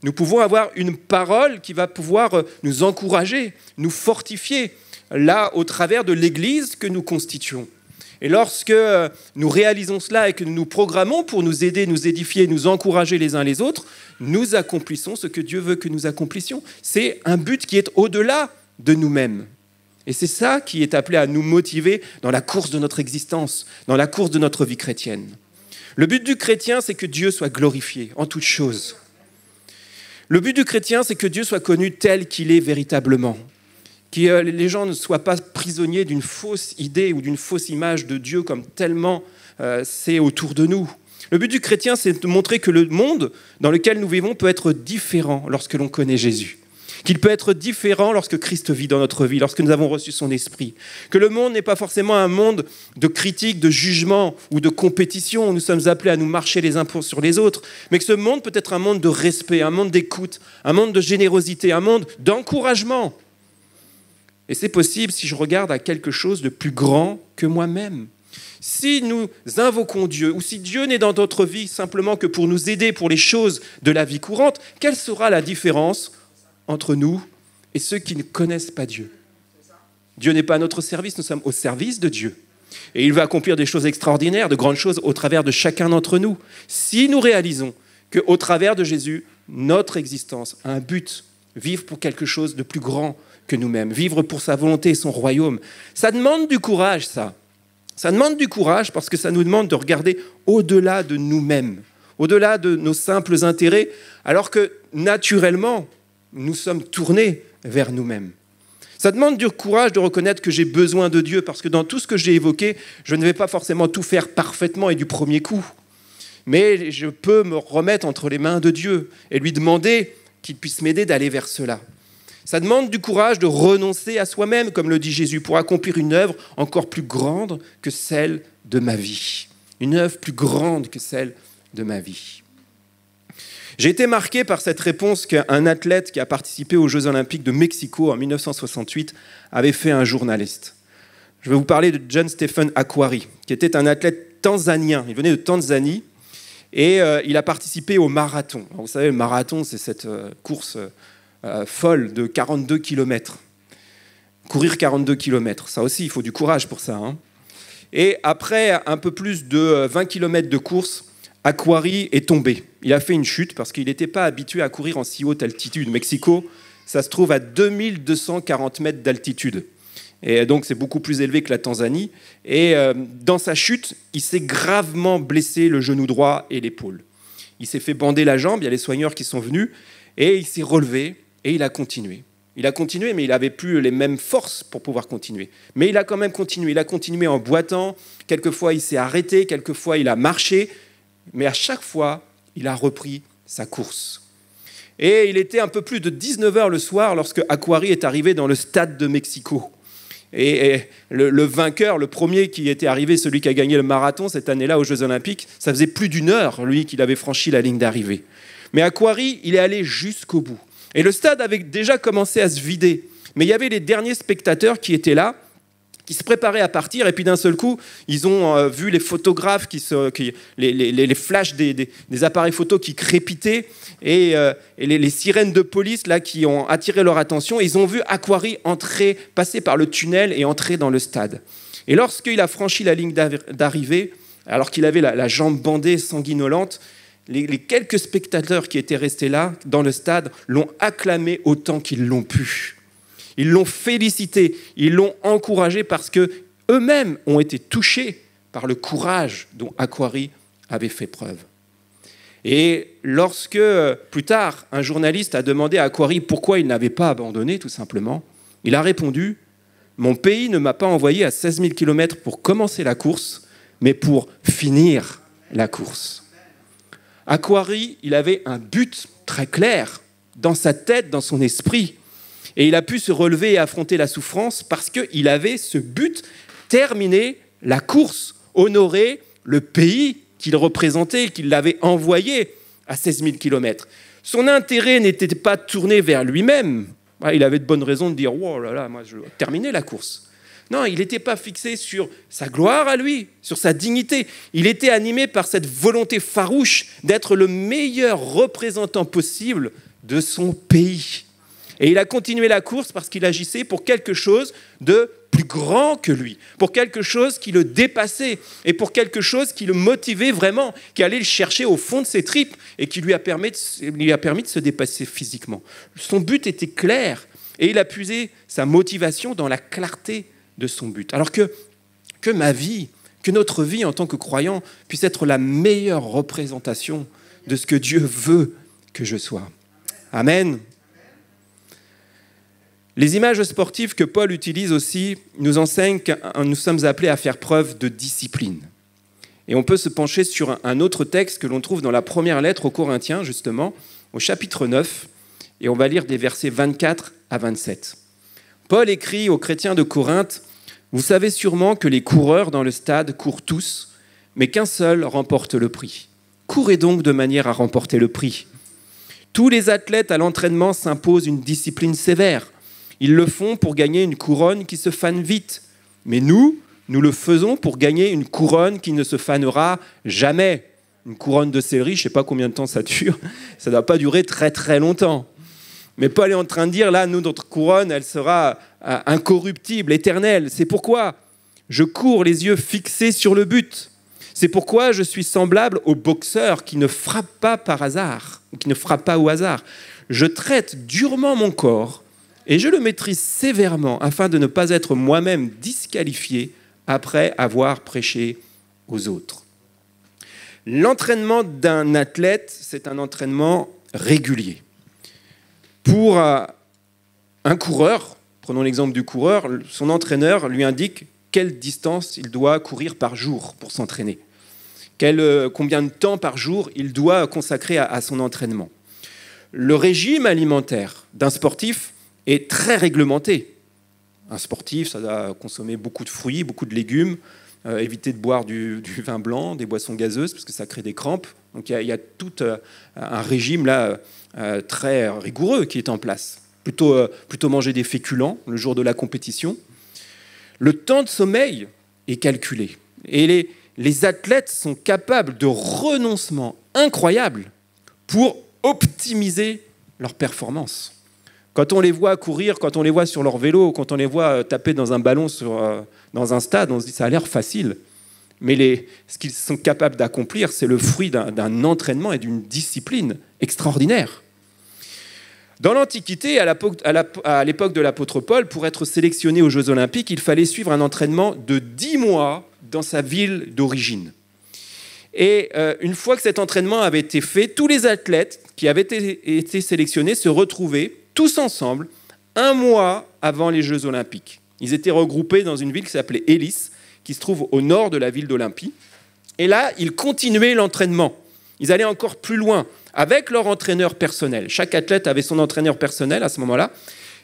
Nous pouvons avoir une parole qui va pouvoir nous encourager, nous fortifier, là, au travers de l'Église que nous constituons. Et lorsque nous réalisons cela et que nous nous programmons pour nous aider, nous édifier, nous encourager les uns les autres, nous accomplissons ce que Dieu veut que nous accomplissions. C'est un but qui est au-delà de nous-mêmes. Et c'est ça qui est appelé à nous motiver dans la course de notre existence, dans la course de notre vie chrétienne. Le but du chrétien, c'est que Dieu soit glorifié en toutes choses. Le but du chrétien, c'est que Dieu soit connu tel qu'il est véritablement. Que les gens ne soient pas prisonniers d'une fausse idée ou d'une fausse image de Dieu comme tellement c'est autour de nous. Le but du chrétien, c'est de montrer que le monde dans lequel nous vivons peut être différent lorsque l'on connaît Jésus. Qu'il peut être différent lorsque Christ vit dans notre vie, lorsque nous avons reçu son esprit. Que le monde n'est pas forcément un monde de critique, de jugement ou de compétition où nous sommes appelés à nous marcher les uns sur les autres, mais que ce monde peut être un monde de respect, un monde d'écoute, un monde de générosité, un monde d'encouragement. Et c'est possible si je regarde à quelque chose de plus grand que moi-même. Si nous invoquons Dieu, ou si Dieu n'est dans notre vie simplement que pour nous aider pour les choses de la vie courante, quelle sera la différence entre nous et ceux qui ne connaissent pas Dieu? Dieu n'est pas à notre service, nous sommes au service de Dieu. Et il veut accomplir des choses extraordinaires, de grandes choses au travers de chacun d'entre nous. Si nous réalisons qu'au travers de Jésus, notre existence a un but, vivre pour quelque chose de plus grand que nous-mêmes, vivre pour sa volonté et son royaume. Ça demande du courage, ça. Ça demande du courage parce que ça nous demande de regarder au-delà de nous-mêmes, au-delà de nos simples intérêts, alors que naturellement, nous sommes tournés vers nous-mêmes. Ça demande du courage de reconnaître que j'ai besoin de Dieu parce que dans tout ce que j'ai évoqué, je ne vais pas forcément tout faire parfaitement et du premier coup. Mais je peux me remettre entre les mains de Dieu et lui demander qu'il puisse m'aider d'aller vers cela. Ça demande du courage de renoncer à soi-même, comme le dit Jésus, pour accomplir une œuvre encore plus grande que celle de ma vie. Une œuvre plus grande que celle de ma vie. J'ai été marqué par cette réponse qu'un athlète qui a participé aux Jeux Olympiques de Mexico en 1968 avait fait à un journaliste. Je vais vous parler de John Stephen Akhwari, qui était un athlète tanzanien. Il venait de Tanzanie et il a participé au marathon. Alors, vous savez, le marathon, c'est cette course folle de 42 km. Courir 42 km, ça aussi, il faut du courage pour ça. Hein. Et après un peu plus de 20 km de course, Akhwari est tombé. Il a fait une chute parce qu'il n'était pas habitué à courir en si haute altitude. Mexico, ça se trouve à 2240 mètres d'altitude. Et donc, c'est beaucoup plus élevé que la Tanzanie. Et dans sa chute, il s'est gravement blessé le genou droit et l'épaule. Il s'est fait bander la jambe, il y a les soigneurs qui sont venus, et il s'est relevé et il a continué. Il a continué, mais il n'avait plus les mêmes forces pour pouvoir continuer. Mais il a quand même continué. Il a continué en boitant. Quelquefois, il s'est arrêté. Quelquefois, il a marché. Mais à chaque fois, il a repris sa course. Et il était un peu plus de 19h le soir lorsque Akhwari est arrivé dans le stade de Mexico. Et le vainqueur, le premier qui était arrivé, celui qui a gagné le marathon cette année-là aux Jeux Olympiques, ça faisait plus d'une heure, lui, qu'il avait franchi la ligne d'arrivée. Mais Akhwari, il est allé jusqu'au bout. Et le stade avait déjà commencé à se vider. Mais il y avait les derniers spectateurs qui étaient là, qui se préparaient à partir, et puis d'un seul coup, ils ont vu les photographes, les flashs des appareils photos qui crépitaient, et les sirènes de police là, qui ont attiré leur attention. Ils ont vu Akhwari passer par le tunnel et entrer dans le stade. Et lorsqu'il a franchi la ligne d'arrivée, alors qu'il avait la jambe bandée, sanguinolente, les quelques spectateurs qui étaient restés là, dans le stade, l'ont acclamé autant qu'ils l'ont pu. Ils l'ont félicité, ils l'ont encouragé parce qu'eux-mêmes ont été touchés par le courage dont Akhwari avait fait preuve. Et lorsque, plus tard, un journaliste a demandé à Akhwari pourquoi il n'avait pas abandonné, tout simplement, il a répondu « Mon pays ne m'a pas envoyé à 16 000 km pour commencer la course, mais pour finir la course. » Akhwari, il avait un but très clair dans sa tête, dans son esprit. Et il a pu se relever et affronter la souffrance parce qu'il avait ce but, terminer la course, honorer le pays qu'il représentait, qu'il l'avait envoyé à 16 000 km. Son intérêt n'était pas tourné vers lui-même. Il avait de bonnes raisons de dire « Oh là là, moi je dois terminer la course ». Non, il n'était pas fixé sur sa gloire à lui, sur sa dignité. Il était animé par cette volonté farouche d'être le meilleur représentant possible de son pays. Et il a continué la course parce qu'il agissait pour quelque chose de plus grand que lui, pour quelque chose qui le dépassait et pour quelque chose qui le motivait vraiment, qui allait le chercher au fond de ses tripes et qui lui a permis de se dépasser physiquement. Son but était clair et il a puisé sa motivation dans la clarté de son but. Alors que ma vie, que notre vie en tant que croyant puisse être la meilleure représentation de ce que Dieu veut que je sois. Amen. Les images sportives que Paul utilise aussi nous enseignent que nous sommes appelés à faire preuve de discipline. Et on peut se pencher sur un autre texte que l'on trouve dans la première lettre aux Corinthiens, justement, au chapitre 9, et on va lire des versets 24 à 27. Paul écrit aux chrétiens de Corinthe, « Vous savez sûrement que les coureurs dans le stade courent tous, mais qu'un seul remporte le prix. Courez donc de manière à remporter le prix. Tous les athlètes à l'entraînement s'imposent une discipline sévère. Ils le font pour gagner une couronne qui se fane vite. Mais nous le faisons pour gagner une couronne qui ne se fanera jamais. » Une couronne de céleri, je ne sais pas combien de temps ça dure, ça ne doit pas durer très très longtemps. Mais Paul est en train de dire, là, notre couronne, elle sera incorruptible, éternelle. C'est pourquoi je cours les yeux fixés sur le but. C'est pourquoi je suis semblable au boxeur qui ne frappe pas par hasard, qui ne frappe pas au hasard. Je traite durement mon corps et je le maîtrise sévèrement afin de ne pas être moi-même disqualifié après avoir prêché aux autres. L'entraînement d'un athlète, c'est un entraînement régulier. Pour un coureur, prenons l'exemple du coureur, son entraîneur lui indique quelle distance il doit courir par jour pour s'entraîner, combien de temps par jour il doit consacrer à son entraînement. Le régime alimentaire d'un sportif est très réglementé. Un sportif, ça doit consommer beaucoup de fruits, beaucoup de légumes, éviter de boire du vin blanc, des boissons gazeuses, parce que ça crée des crampes. Donc il y a tout un régime là, très rigoureux qui est en place. Plutôt manger des féculents le jour de la compétition. Le temps de sommeil est calculé. Et les athlètes sont capables de renoncements incroyables pour optimiser leur performance. Quand on les voit courir, quand on les voit sur leur vélo, quand on les voit taper dans un ballon dans un stade, on se dit ça a l'air facile. Mais ce qu'ils sont capables d'accomplir, c'est le fruit d'un entraînement et d'une discipline extraordinaire. Dans l'Antiquité, à l'époque de l'apôtre Paul, pour être sélectionné aux Jeux Olympiques, il fallait suivre un entraînement de 10 mois dans sa ville d'origine. Et une fois que cet entraînement avait été fait, tous les athlètes qui avaient été sélectionnés se retrouvaient tous ensemble 1 mois avant les Jeux Olympiques. Ils étaient regroupés dans une ville qui s'appelait Élis, qui se trouve au nord de la ville d'Olympie. Et là, ils continuaient l'entraînement. Ils allaient encore plus loin avec leur entraîneur personnel. Chaque athlète avait son entraîneur personnel à ce moment-là.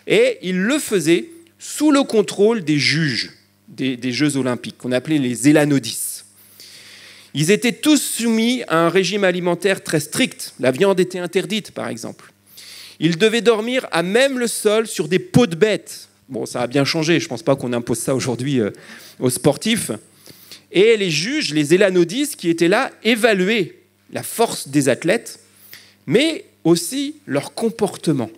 Et ils le faisaient sous le contrôle des juges des Jeux Olympiques, qu'on appelait les Élanodis. Ils étaient tous soumis à un régime alimentaire très strict. La viande était interdite, par exemple. Ils devaient dormir à même le sol sur des peaux de bêtes. Bon, ça a bien changé. Je ne pense pas qu'on impose ça aujourd'hui aux sportifs. Et les juges, les Élanodis qui étaient là, évaluaient la force des athlètes, mais aussi leur comportement,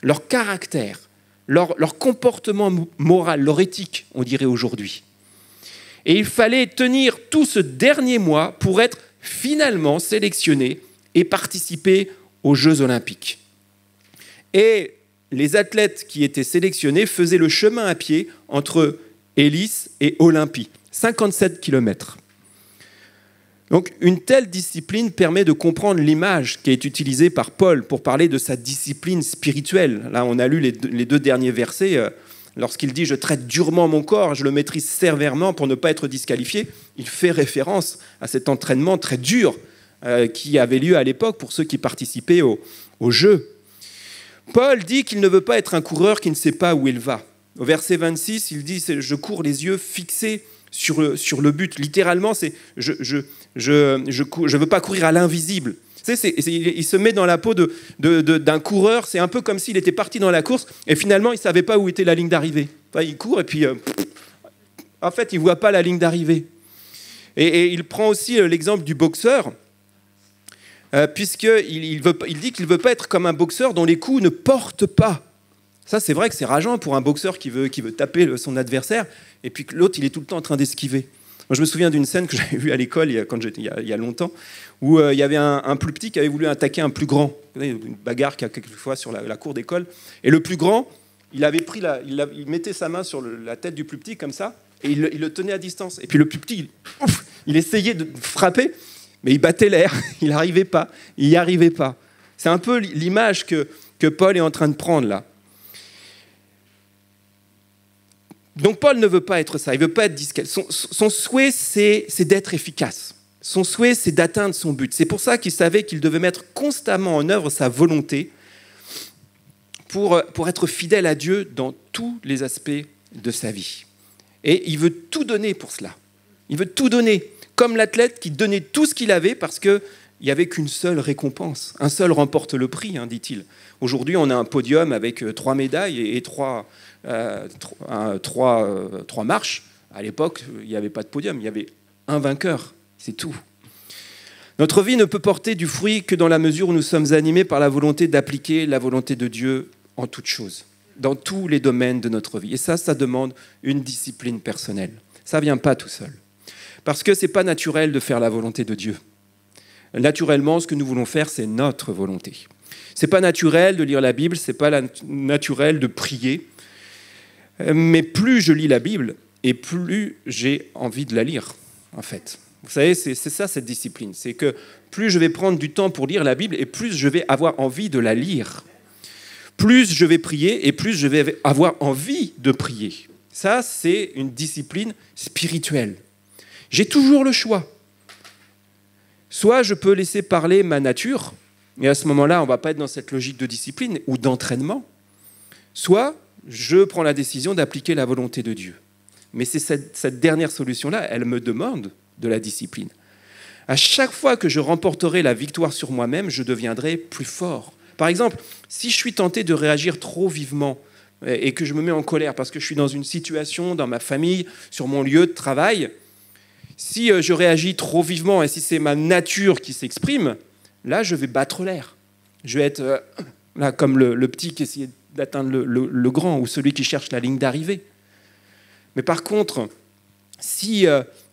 leur caractère, leur comportement moral, leur éthique, on dirait aujourd'hui. Et il fallait tenir tout ce dernier mois pour être finalement sélectionné et participer aux Jeux Olympiques. Et les athlètes qui étaient sélectionnés faisaient le chemin à pied entre Élis et Olympie, 57 km. Donc une telle discipline permet de comprendre l'image qui est utilisée par Paul pour parler de sa discipline spirituelle. Là, on a lu les 2 derniers versets. Lorsqu'il dit « Je traite durement mon corps, je le maîtrise sévèrement pour ne pas être disqualifié », il fait référence à cet entraînement très dur qui avait lieu à l'époque pour ceux qui participaient aux Jeux. Paul dit qu'il ne veut pas être un coureur qui ne sait pas où il va. Au verset 26, il dit « Je cours les yeux fixés sur le but ». Littéralement, c'est « je veux pas courir à l'invisible ». Il se met dans la peau d'un coureur. C'est un peu comme s'il était parti dans la course et finalement, il ne savait pas où était la ligne d'arrivée. Enfin, il court et puis, en fait, il ne voit pas la ligne d'arrivée. Et il prend aussi l'exemple du boxeur, puisqu'il dit qu'il ne veut pas être comme un boxeur dont les coups ne portent pas. Ça, c'est vrai que c'est rageant pour un boxeur qui veut taper son adversaire, et puis que l'autre, il est tout le temps en train d'esquiver. Moi, je me souviens d'une scène que j'avais vue à l'école il y a longtemps, où il y avait un plus petit qui avait voulu attaquer un plus grand. Vous savez, une bagarre qu'il y a quelquefois sur la cour d'école. Et le plus grand, il mettait sa main sur la tête du plus petit comme ça, et il le tenait à distance. Et puis le plus petit, il essayait de frapper, mais il battait l'air, il n'y arrivait pas. C'est un peu l'image que Paul est en train de prendre là. Donc Paul ne veut pas être ça, il ne veut pas être disquel. Son souhait, c'est d'être efficace. Son souhait, c'est d'atteindre son but. C'est pour ça qu'il savait qu'il devait mettre constamment en œuvre sa volonté pour être fidèle à Dieu dans tous les aspects de sa vie. Et il veut tout donner pour cela. Il veut tout donner, comme l'athlète qui donnait tout ce qu'il avait parce qu'il n'y avait qu'une seule récompense. Un seul remporte le prix, dit-il. Aujourd'hui, on a un podium avec 3 médailles et 3 marches. À l'époque, il n'y avait pas de podium, il y avait un vainqueur, c'est tout. Notre vie ne peut porter du fruit que dans la mesure où nous sommes animés par la volonté d'appliquer la volonté de Dieu en toutes choses, dans tous les domaines de notre vie. Et ça demande une discipline personnelle. Ça ne vient pas tout seul. Parce que ce n'est pas naturel de faire la volonté de Dieu. Naturellement, ce que nous voulons faire, c'est notre volonté. Ce n'est pas naturel de lire la Bible, ce n'est pas naturel de prier. Mais plus je lis la Bible, et plus j'ai envie de la lire, en fait. Vous savez, c'est ça cette discipline. C'est que plus je vais prendre du temps pour lire la Bible, et plus je vais avoir envie de la lire. Plus je vais prier, et plus je vais avoir envie de prier. Ça, c'est une discipline spirituelle. J'ai toujours le choix. Soit je peux laisser parler ma nature, et à ce moment-là, on ne va pas être dans cette logique de discipline ou d'entraînement. Soit je prends la décision d'appliquer la volonté de Dieu. Mais c'est cette dernière solution-là, elle me demande de la discipline. À chaque fois que je remporterai la victoire sur moi-même, je deviendrai plus fort. Par exemple, si je suis tenté de réagir trop vivement et que je me mets en colère parce que je suis dans une situation, dans ma famille, sur mon lieu de travail, si je réagis trop vivement et si c'est ma nature qui s'exprime, là, je vais battre l'air. Je vais être là comme le petit qui essaie d'atteindre le grand ou celui qui cherche la ligne d'arrivée. Mais par contre, si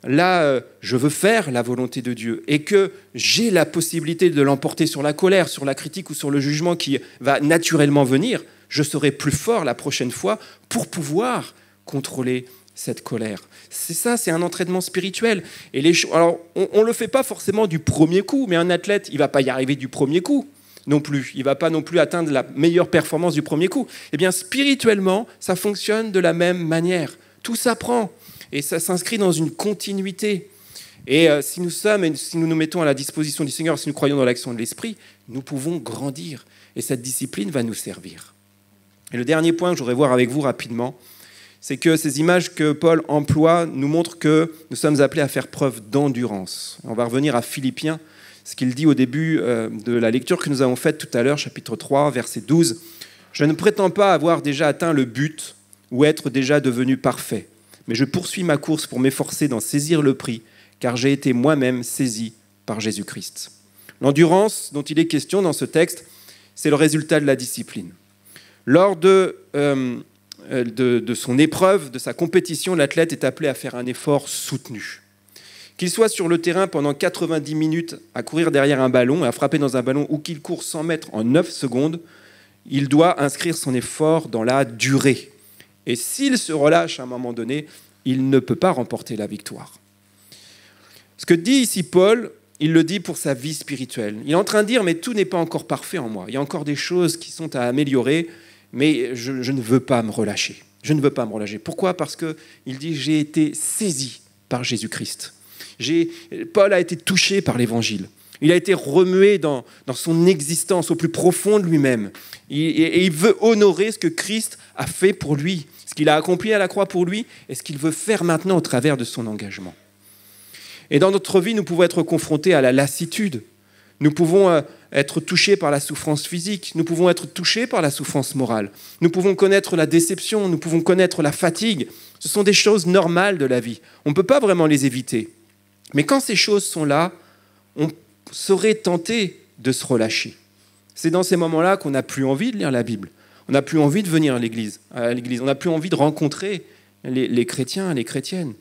je veux faire la volonté de Dieu et que j'ai la possibilité de l'emporter sur la colère, sur la critique ou sur le jugement qui va naturellement venir, je serai plus fort la prochaine fois pour pouvoir contrôler cette colère. C'est ça, c'est un entraînement spirituel. Et alors, on ne le fait pas forcément du premier coup, mais un athlète, il ne va pas y arriver du premier coup non plus. Il ne va pas non plus atteindre la meilleure performance du premier coup. Eh bien, spirituellement, ça fonctionne de la même manière. Tout s'apprend et ça s'inscrit dans une continuité. Et si nous nous mettons à la disposition du Seigneur, si nous croyons dans l'action de l'Esprit, nous pouvons grandir. Et cette discipline va nous servir. Et le dernier point que je voudrais voir avec vous rapidement, c'est que ces images que Paul emploie nous montrent que nous sommes appelés à faire preuve d'endurance. On va revenir à Philippiens, ce qu'il dit au début de la lecture que nous avons faite tout à l'heure, chapitre 3, verset 12. « Je ne prétends pas avoir déjà atteint le but ou être déjà devenu parfait, mais je poursuis ma course pour m'efforcer d'en saisir le prix, car j'ai été moi-même saisi par Jésus-Christ. » L'endurance dont il est question dans ce texte, c'est le résultat de la discipline. Lors de son épreuve, de sa compétition, l'athlète est appelé à faire un effort soutenu. Qu'il soit sur le terrain pendant 90 minutes à courir derrière un ballon, à frapper dans un ballon, ou qu'il court 100 mètres en 9 secondes, il doit inscrire son effort dans la durée. Et s'il se relâche à un moment donné, il ne peut pas remporter la victoire. Ce que dit ici Paul, il le dit pour sa vie spirituelle. Il est en train de dire, mais tout n'est pas encore parfait en moi. Il y a encore des choses qui sont à améliorer, mais je ne veux pas me relâcher. Je ne veux pas me relâcher. Pourquoi ? Parce qu'il dit, j'ai été saisi par Jésus-Christ. Paul a été touché par l'Évangile. Il a été remué dans son existence au plus profond de lui-même. Et il veut honorer ce que Christ a fait pour lui, ce qu'il a accompli à la croix pour lui, et ce qu'il veut faire maintenant au travers de son engagement. Et dans notre vie, nous pouvons être confrontés à la lassitude. Nous pouvons être touchés par la souffrance physique. Nous pouvons être touchés par la souffrance morale. Nous pouvons connaître la déception. Nous pouvons connaître la fatigue. Ce sont des choses normales de la vie. On ne peut pas vraiment les éviter. Mais quand ces choses sont là, on serait tenté de se relâcher. C'est dans ces moments-là qu'on n'a plus envie de lire la Bible. On n'a plus envie de venir à l'église. On n'a plus envie de rencontrer les chrétiens, les chrétiennes.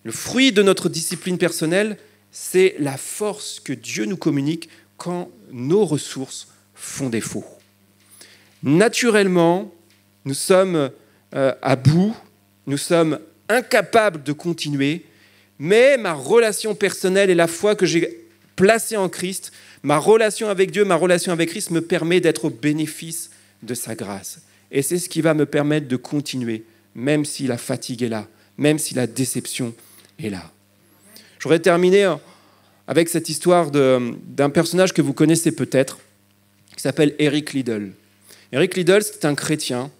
Le fruit de notre discipline personnelle, c'est la force que Dieu nous communique quand nos ressources font défaut. Naturellement, nous sommes à bout, nous sommes incapables de continuer, mais ma relation personnelle et la foi que j'ai placée en Christ, ma relation avec Dieu, ma relation avec Christ me permet d'être au bénéfice de sa grâce. Et c'est ce qui va me permettre de continuer, même si la fatigue est là, même si la déception est là. J'aurais terminé avec cette histoire d'un personnage que vous connaissez peut-être, qui s'appelle Eric Liddell. Eric Liddell, c'est un chrétien,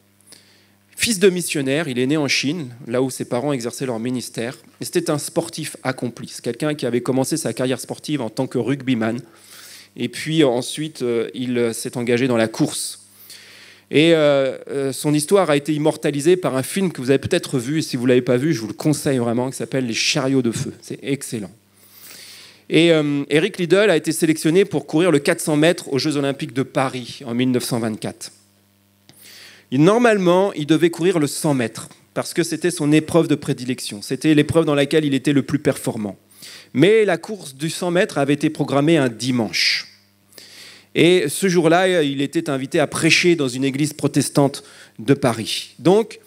fils de missionnaire. Il est né en Chine, là où ses parents exerçaient leur ministère. Et c'était un sportif accompli. C'est quelqu'un qui avait commencé sa carrière sportive en tant que rugbyman. Et puis ensuite, il s'est engagé dans la course. Et son histoire a été immortalisée par un film que vous avez peut-être vu. Et si vous ne l'avez pas vu, je vous le conseille vraiment, qui s'appelle « Les chariots de feu ». C'est excellent. Et Eric Liddell a été sélectionné pour courir le 400 mètres aux Jeux Olympiques de Paris en 1924. Normalement, il devait courir le 100 mètres parce que c'était son épreuve de prédilection. C'était l'épreuve dans laquelle il était le plus performant. Mais la course du 100 mètres avait été programmée un dimanche. Et ce jour-là, il était invité à prêcher dans une église protestante de Paris. Donc,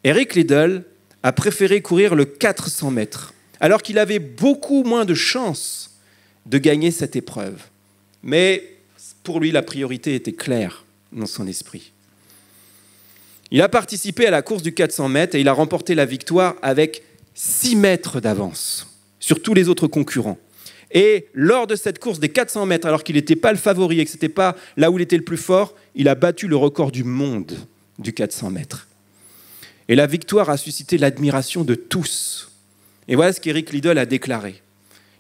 Eric Liddell a préféré courir le 400 mètres, alors qu'il avait beaucoup moins de chances de gagner cette épreuve. Mais pour lui, la priorité était claire dans son esprit. Il a participé à la course du 400 mètres et il a remporté la victoire avec 6 mètres d'avance sur tous les autres concurrents. Et lors de cette course des 400 mètres, alors qu'il n'était pas le favori et que ce n'était pas là où il était le plus fort, il a battu le record du monde du 400 mètres. Et la victoire a suscité l'admiration de tous. Et voilà ce qu'Eric Liddell a déclaré.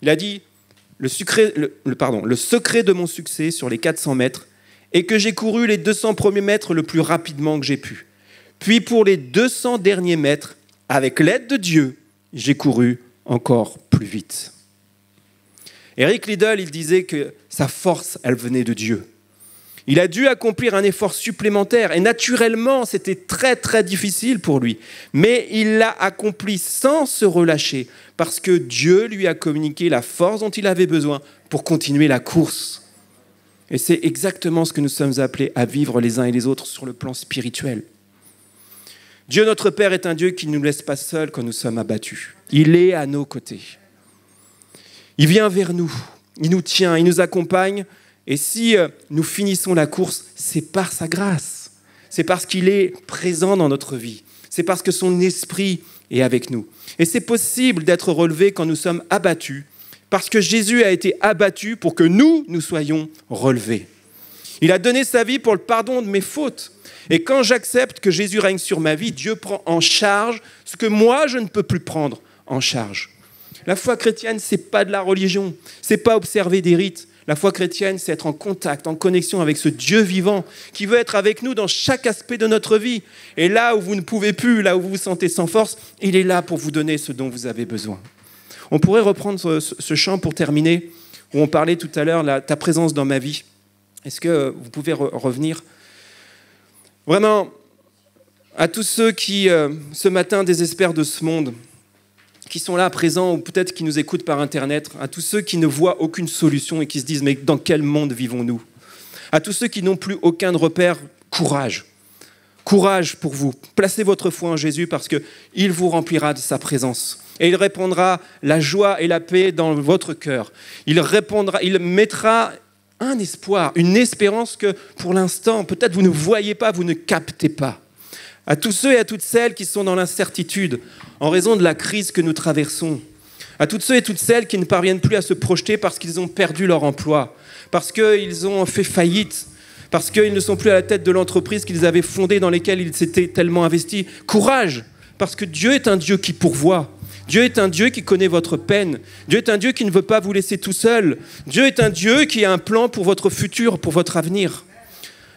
Il a dit « Le secret de mon succès sur les 400 mètres est que j'ai couru les 200 premiers mètres le plus rapidement que j'ai pu. Puis pour les 200 derniers mètres, avec l'aide de Dieu, j'ai couru encore plus vite. » Eric Liddell, il disait que sa force, elle venait de Dieu. Il a dû accomplir un effort supplémentaire et naturellement, c'était très très difficile pour lui. Mais il l'a accompli sans se relâcher parce que Dieu lui a communiqué la force dont il avait besoin pour continuer la course. Et c'est exactement ce que nous sommes appelés à vivre les uns et les autres sur le plan spirituel. Dieu notre Père est un Dieu qui ne nous laisse pas seuls quand nous sommes abattus. Il est à nos côtés. Il vient vers nous, il nous tient, il nous accompagne. Et si nous finissons la course, c'est par sa grâce. C'est parce qu'il est présent dans notre vie. C'est parce que son esprit est avec nous. Et c'est possible d'être relevé quand nous sommes abattus, parce que Jésus a été abattu pour que nous soyons relevés. Il a donné sa vie pour le pardon de mes fautes. Et quand j'accepte que Jésus règne sur ma vie, Dieu prend en charge ce que moi, je ne peux plus prendre en charge. La foi chrétienne, ce n'est pas de la religion, ce n'est pas observer des rites. La foi chrétienne, c'est être en contact, en connexion avec ce Dieu vivant qui veut être avec nous dans chaque aspect de notre vie. Et là où vous ne pouvez plus, là où vous vous sentez sans force, il est là pour vous donner ce dont vous avez besoin. On pourrait reprendre ce chant pour terminer, où on parlait tout à l'heure, ta présence dans ma vie. Est-ce que vous pouvez revenir ? Vraiment, à tous ceux qui, ce matin, désespèrent de ce monde, qui sont là présents ou peut-être qui nous écoutent par Internet, à tous ceux qui ne voient aucune solution et qui se disent « mais dans quel monde vivons-nous » À tous ceux qui n'ont plus aucun repère, courage. Courage pour vous. Placez votre foi en Jésus parce qu'il vous remplira de sa présence. Et il répandra la joie et la paix dans votre cœur. Il mettra un espoir, une espérance que pour l'instant, peut-être vous ne voyez pas, vous ne captez pas. À tous ceux et à toutes celles qui sont dans l'incertitude en raison de la crise que nous traversons. À toutes ceux et toutes celles qui ne parviennent plus à se projeter parce qu'ils ont perdu leur emploi, parce qu'ils ont fait faillite, parce qu'ils ne sont plus à la tête de l'entreprise qu'ils avaient fondée, dans laquelle ils s'étaient tellement investis. Courage, parce que Dieu est un Dieu qui pourvoit. Dieu est un Dieu qui connaît votre peine. Dieu est un Dieu qui ne veut pas vous laisser tout seul. Dieu est un Dieu qui a un plan pour votre futur, pour votre avenir.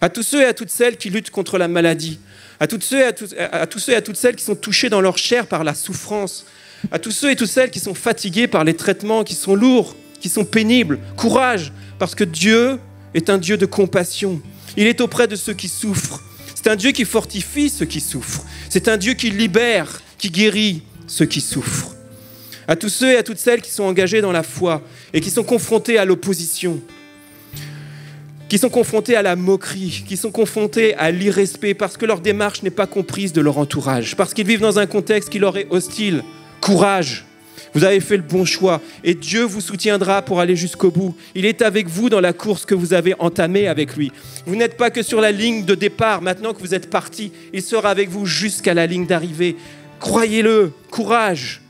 À tous ceux et à toutes celles qui luttent contre la maladie, à tous ceux et à toutes celles qui sont touchés dans leur chair par la souffrance, à tous ceux et toutes celles qui sont fatigués par les traitements qui sont lourds, qui sont pénibles. Courage, parce que Dieu est un Dieu de compassion. Il est auprès de ceux qui souffrent. C'est C'est un Dieu qui fortifie ceux qui souffrent. C'est un Dieu qui libère, qui guérit ceux qui souffrent. À tous ceux et à toutes celles qui sont engagés dans la foi et qui sont confrontés à l'opposition, qui sont confrontés à la moquerie, qui sont confrontés à l'irrespect parce que leur démarche n'est pas comprise de leur entourage, parce qu'ils vivent dans un contexte qui leur est hostile. Courage, vous avez fait le bon choix et Dieu vous soutiendra pour aller jusqu'au bout. Il est avec vous dans la course que vous avez entamée avec lui. Vous n'êtes pas que sur la ligne de départ, maintenant que vous êtes parti, il sera avec vous jusqu'à la ligne d'arrivée. Croyez-le, courage.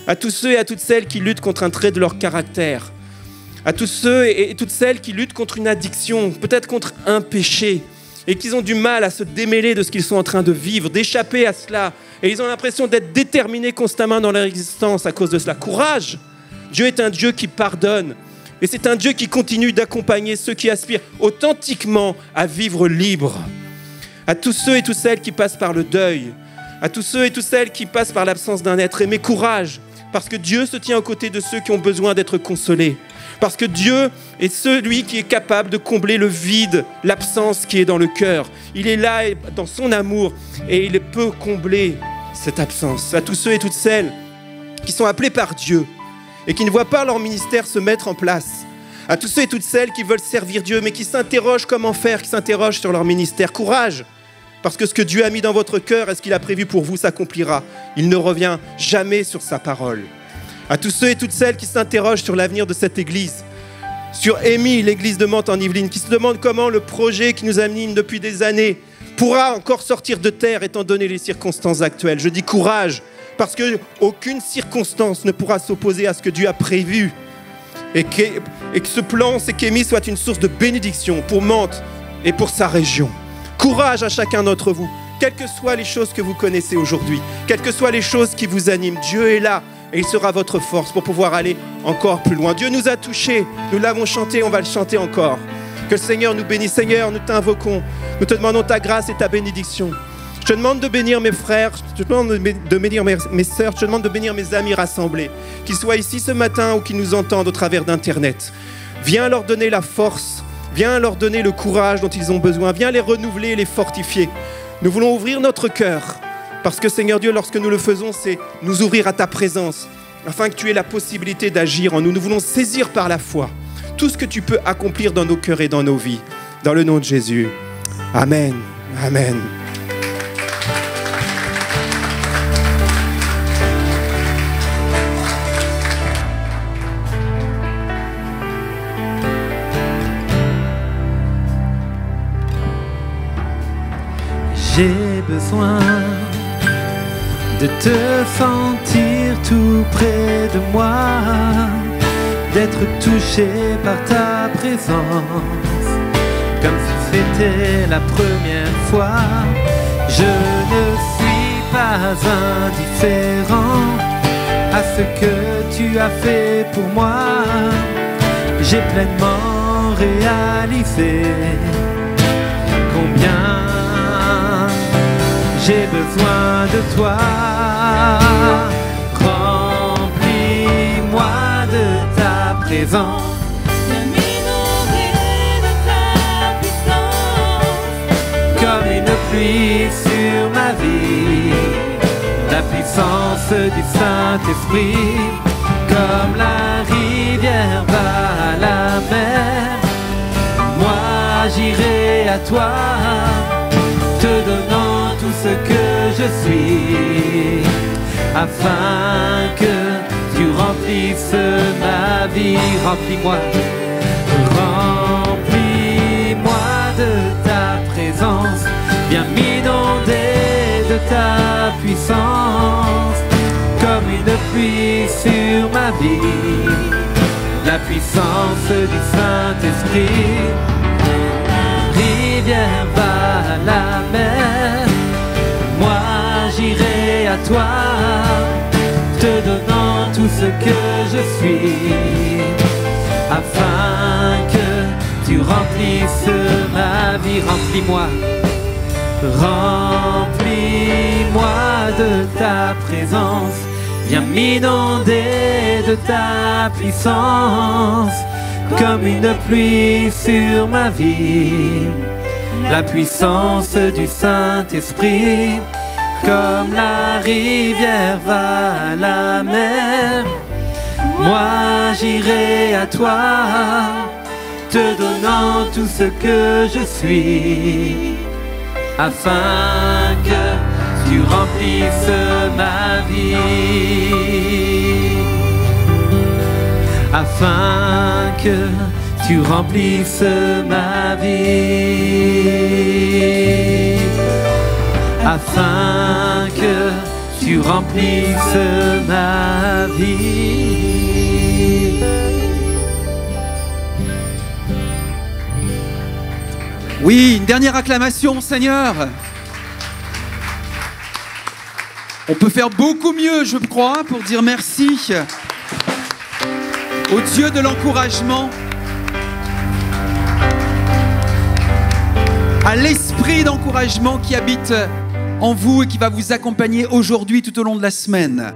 À tous ceux et à toutes celles qui luttent contre un trait de leur caractère, à tous ceux et toutes celles qui luttent contre une addiction, peut-être contre un péché, et qui ont du mal à se démêler de ce qu'ils sont en train de vivre, d'échapper à cela, et ils ont l'impression d'être déterminés constamment dans leur existence à cause de cela. Courage! Dieu est un Dieu qui pardonne, et c'est un Dieu qui continue d'accompagner ceux qui aspirent authentiquement à vivre libre. À tous ceux et toutes celles qui passent par le deuil, à tous ceux et toutes celles qui passent par l'absence d'un être aimé, courage! Parce que Dieu se tient aux côtés de ceux qui ont besoin d'être consolés. Parce que Dieu est celui qui est capable de combler le vide, l'absence qui est dans le cœur. Il est là dans son amour et il peut combler cette absence. À tous ceux et toutes celles qui sont appelés par Dieu et qui ne voient pas leur ministère se mettre en place. À tous ceux et toutes celles qui veulent servir Dieu mais qui s'interrogent comment faire, qui s'interrogent sur leur ministère. Courage! Parce que ce que Dieu a mis dans votre cœur et ce qu'il a prévu pour vous s'accomplira. Il ne revient jamais sur sa parole. À tous ceux et toutes celles qui s'interrogent sur l'avenir de cette église, sur Émy, l'église de Mantes en Yvelines, qui se demande comment le projet qui nous anime depuis des années pourra encore sortir de terre étant donné les circonstances actuelles. Je dis courage, parce qu'aucune circonstance ne pourra s'opposer à ce que Dieu a prévu. Et que ce plan, c'est qu'Émy soit une source de bénédiction pour Mantes et pour sa région. Courage à chacun d'entre vous, quelles que soient les choses que vous connaissez aujourd'hui, quelles que soient les choses qui vous animent, Dieu est là et il sera votre force pour pouvoir aller encore plus loin. Dieu nous a touchés, nous l'avons chanté, on va le chanter encore. Que le Seigneur nous bénisse. Seigneur, nous t'invoquons, nous te demandons ta grâce et ta bénédiction. Je te demande de bénir mes frères, je te demande de bénir mes sœurs, je te demande de bénir mes amis rassemblés, qu'ils soient ici ce matin ou qu'ils nous entendent au travers d'Internet. Viens leur donner la force. Viens leur donner le courage dont ils ont besoin. Viens les renouveler et les fortifier. Nous voulons ouvrir notre cœur. Parce que Seigneur Dieu, lorsque nous le faisons, c'est nous ouvrir à ta présence. Afin que tu aies la possibilité d'agir en nous. Nous voulons saisir par la foi tout ce que tu peux accomplir dans nos cœurs et dans nos vies. Dans le nom de Jésus. Amen. Amen. J'ai besoin de te sentir tout près de moi, d'être touché par ta présence, comme si c'était la première fois. Je ne suis pas indifférent à ce que tu as fait pour moi. J'ai pleinement réalisé combien j'ai besoin de toi. Remplis-moi de ta présence. Viens m'inonder de ta puissance. Comme une pluie sur ma vie. La puissance du Saint-Esprit. Comme la rivière va à la mer. Moi j'irai à toi, te donnant tout ce que je suis, afin que tu remplisses ma vie. Remplis-moi, remplis-moi de ta présence. Viens m'inonder de ta puissance, comme une pluie sur ma vie. La puissance du Saint-Esprit. Rivière va à la mer, moi j'irai à toi, te donnant tout ce que je suis, afin que tu remplisses ma vie. Remplis-moi, remplis-moi de ta présence. Viens m'inonder de ta puissance, comme une pluie sur ma vie. la puissance du Saint-Esprit, comme la rivière va à la mer. Moi j'irai à toi, te donnant tout ce que je suis, afin que tu remplisses ma vie, afin que tu remplisses ma vie, afin que tu remplisses ma vie. Oui, une dernière acclamation, Seigneur. On peut faire beaucoup mieux, je crois, pour dire merci au Dieu de l'encouragement, à l'esprit d'encouragement qui habite en vous et qui va vous accompagner aujourd'hui tout au long de la semaine.